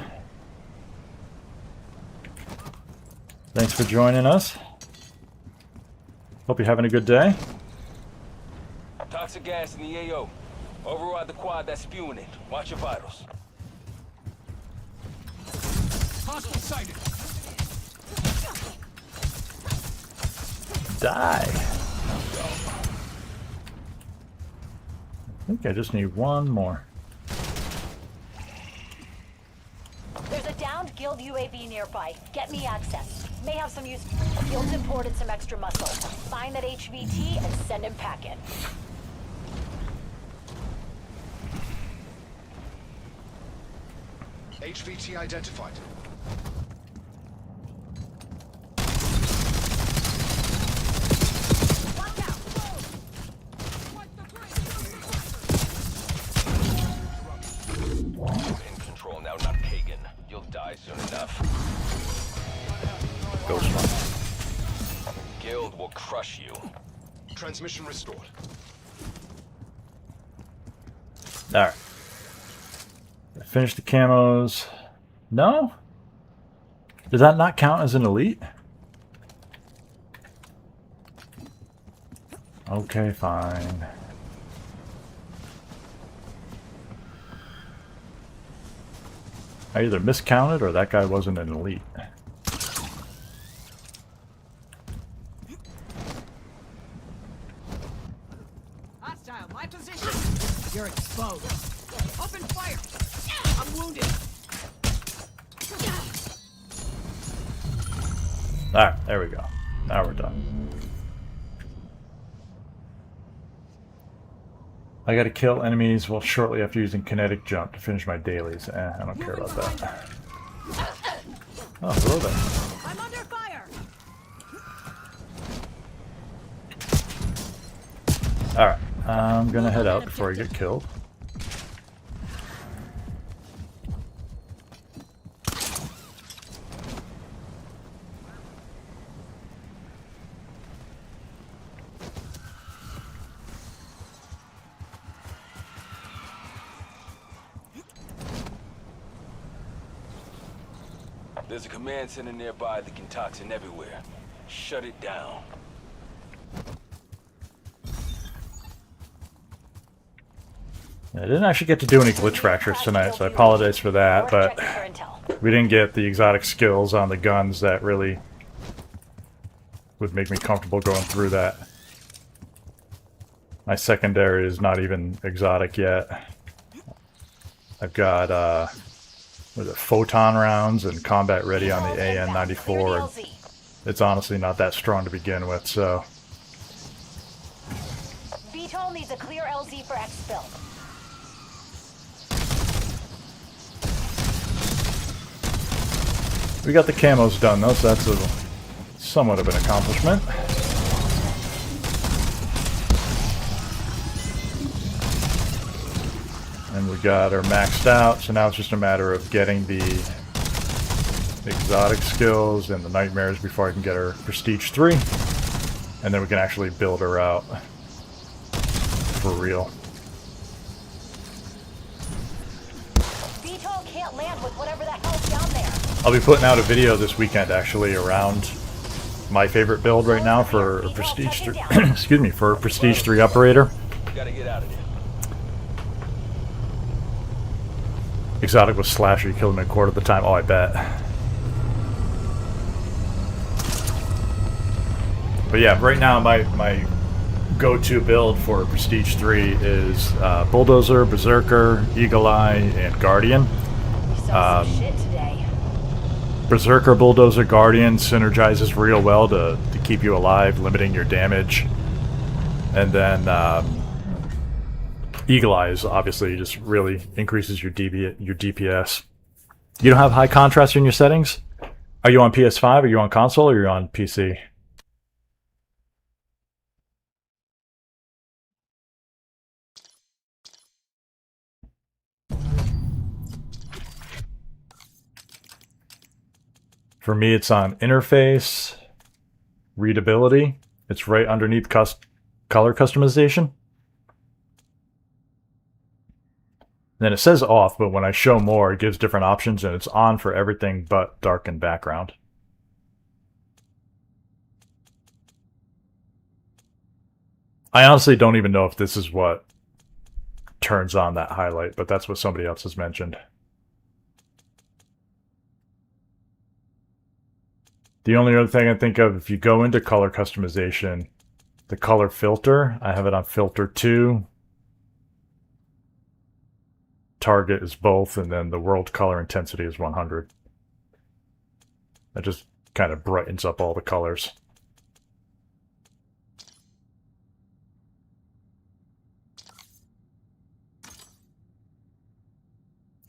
Thanks for joining us. Hope you're having a good day. Toxic gas in the AO. Override the quad that's spewing it. Watch your vitals. Hostile sighted. Die. I think I just need 1 more. There's a downed guild UAV nearby. Get me access. May have some use. Guild's imported some extra muscle. Find that HVT and send him packing. HVT identified. Watch out. In control now, not Kagan. You'll die soon enough. Ghost one. Guild will crush you. Transmission restored. Alright. Finish the camos. No? Does that not count as an elite? Okay, fine. I either miscounted or that guy wasn't an elite. Hostile, my position. You're exposed. Open fire. I'm wounded. Alright, there we go. Now we're done. I gotta kill enemies well shortly after using kinetic jump to finish my dailies. I don't care about that. Oh, hello there. I'm under fire. Alright, I'm gonna head out before I get killed. There's a command center nearby that can toxin everywhere. Shut it down. I didn't actually get to do any glitch fractures tonight, so I apologize for that, Worth but checking for intel. we didn't get the exotic skills on the guns that really would make me comfortable going through that. My secondary is not even exotic yet. I've got, what is it, photon rounds and combat ready on the Clear AN-94. the And LZ. it's honestly not that strong to begin with, so... VTOL needs a clear LZ for exfil. We got the camos done though, so that's somewhat of an accomplishment. And we got her maxed out, so now it's just a matter of getting the exotic skills and the nightmares before I can get her prestige 3. And then we can actually build her out. for real. VTOL can't land with whatever the hell's down there. I'll be putting out a video this weekend actually around my favorite build right now for a Prestige 3, excuse me, for a Prestige 3 operator. Gotta get out of here. Exotic with Slasher, you killed him in a quarter of the time. Oh, I bet. But yeah, right now my go-to build for Prestige 3 is Bulldozer, Berserker, Eagle Eye, and Guardian. We saw some shit today. Berserker, Bulldozer, Guardian synergizes real well to keep you alive, limiting your damage. And then Eagle Eyes obviously just really increases your DPS. You don't have high contrast in your settings? Are you on PS5? Are you on console? Or are you on PC? For me, it's on interface, readability. It's right underneath color customization. Then it says off, but when I show more, it gives different options, and it's on for everything but darken background. I honestly don't even know if this is what turns on that highlight, but that's what somebody else has mentioned. The only other thing I think of, if you go into color customization, the color filter, I have it on filter 2. Target is both, and then the world color intensity is 100. That just kind of brightens up all the colors.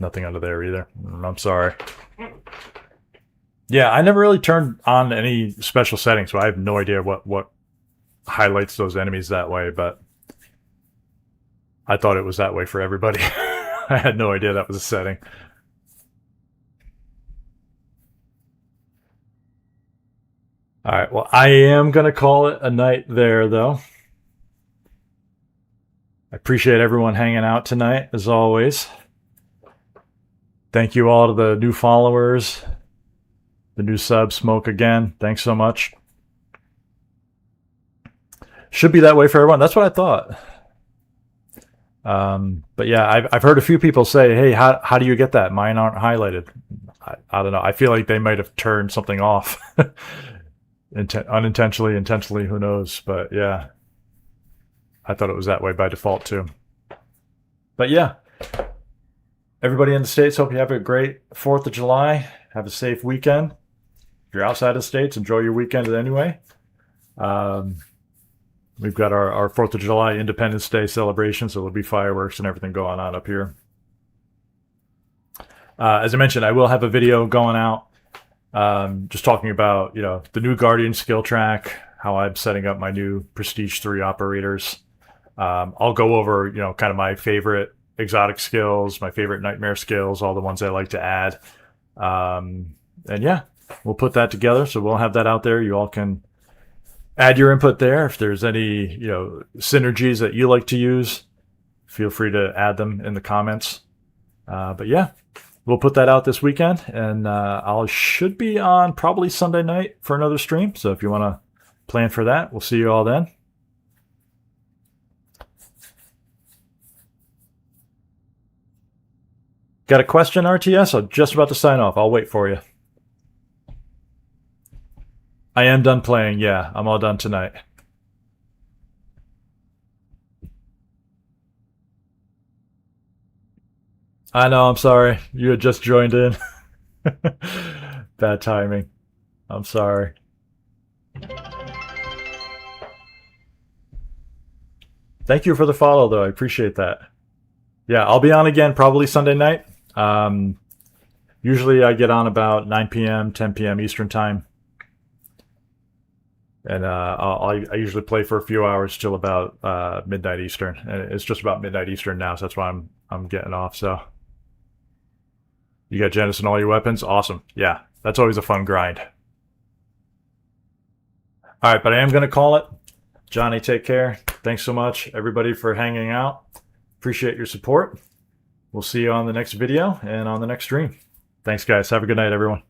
Nothing under there either. I'm sorry. Yeah, I never really turned on any special settings, so I have no idea what highlights those enemies that way, but I thought it was that way for everybody. I had no idea that was a setting. Alright, well, I am going to call it a night there, though. I appreciate everyone hanging out tonight, as always. Thank you all to the new followers. The new sub, Smoke again. Thanks so much. Should be that way for everyone. That's what I thought. But yeah, I've heard a few people say, hey, how do you get that? Mine aren't highlighted. I don't know. I feel like they might have turned something off. Unintentionally, intentionally, who knows? But yeah, I thought it was that way by default too. But yeah, everybody in the States, hope you have a great 4th of July. Have a safe weekend. If you're outside of the States, enjoy your weekend anyway. We've got our 4th of July Independence Day celebration, so there'll be fireworks and everything going on up here. As I mentioned, I will have a video going out just talking about, the new Guardian skill track, how I'm setting up my new Prestige 3 operators. I'll go over, kind of my favorite exotic skills, my favorite nightmare skills, all the ones I like to add. And yeah, we'll put that together. So we'll have that out there. You all can add your input there. If there's any, synergies that you like to use, feel free to add them in the comments. But yeah, we'll put that out this weekend, and I should be on probably Sunday night for another stream. So if you want to plan for that, we'll see you all then. Got a question, RTS? I'm just about to sign off. I'll wait for you. I am done playing. Yeah, I'm all done tonight. I know, I'm sorry. You had just joined in. Bad timing. I'm sorry. Thank you for the follow, though. I appreciate that. Yeah, I'll be on again probably Sunday night. Usually I get on about 9 p.m., 10 p.m. Eastern time. And I usually play for a few hours till about midnight Eastern. And it's just about midnight Eastern now, so that's why I'm getting off. So you got Genesis and all your weapons? Awesome. Yeah, that's always a fun grind. All right, but I am going to call it. Johnny, take care. thanks so much, everybody, for hanging out. Appreciate your support. We'll see you on the next video and on the next stream. Thanks, guys. Have a good night, everyone.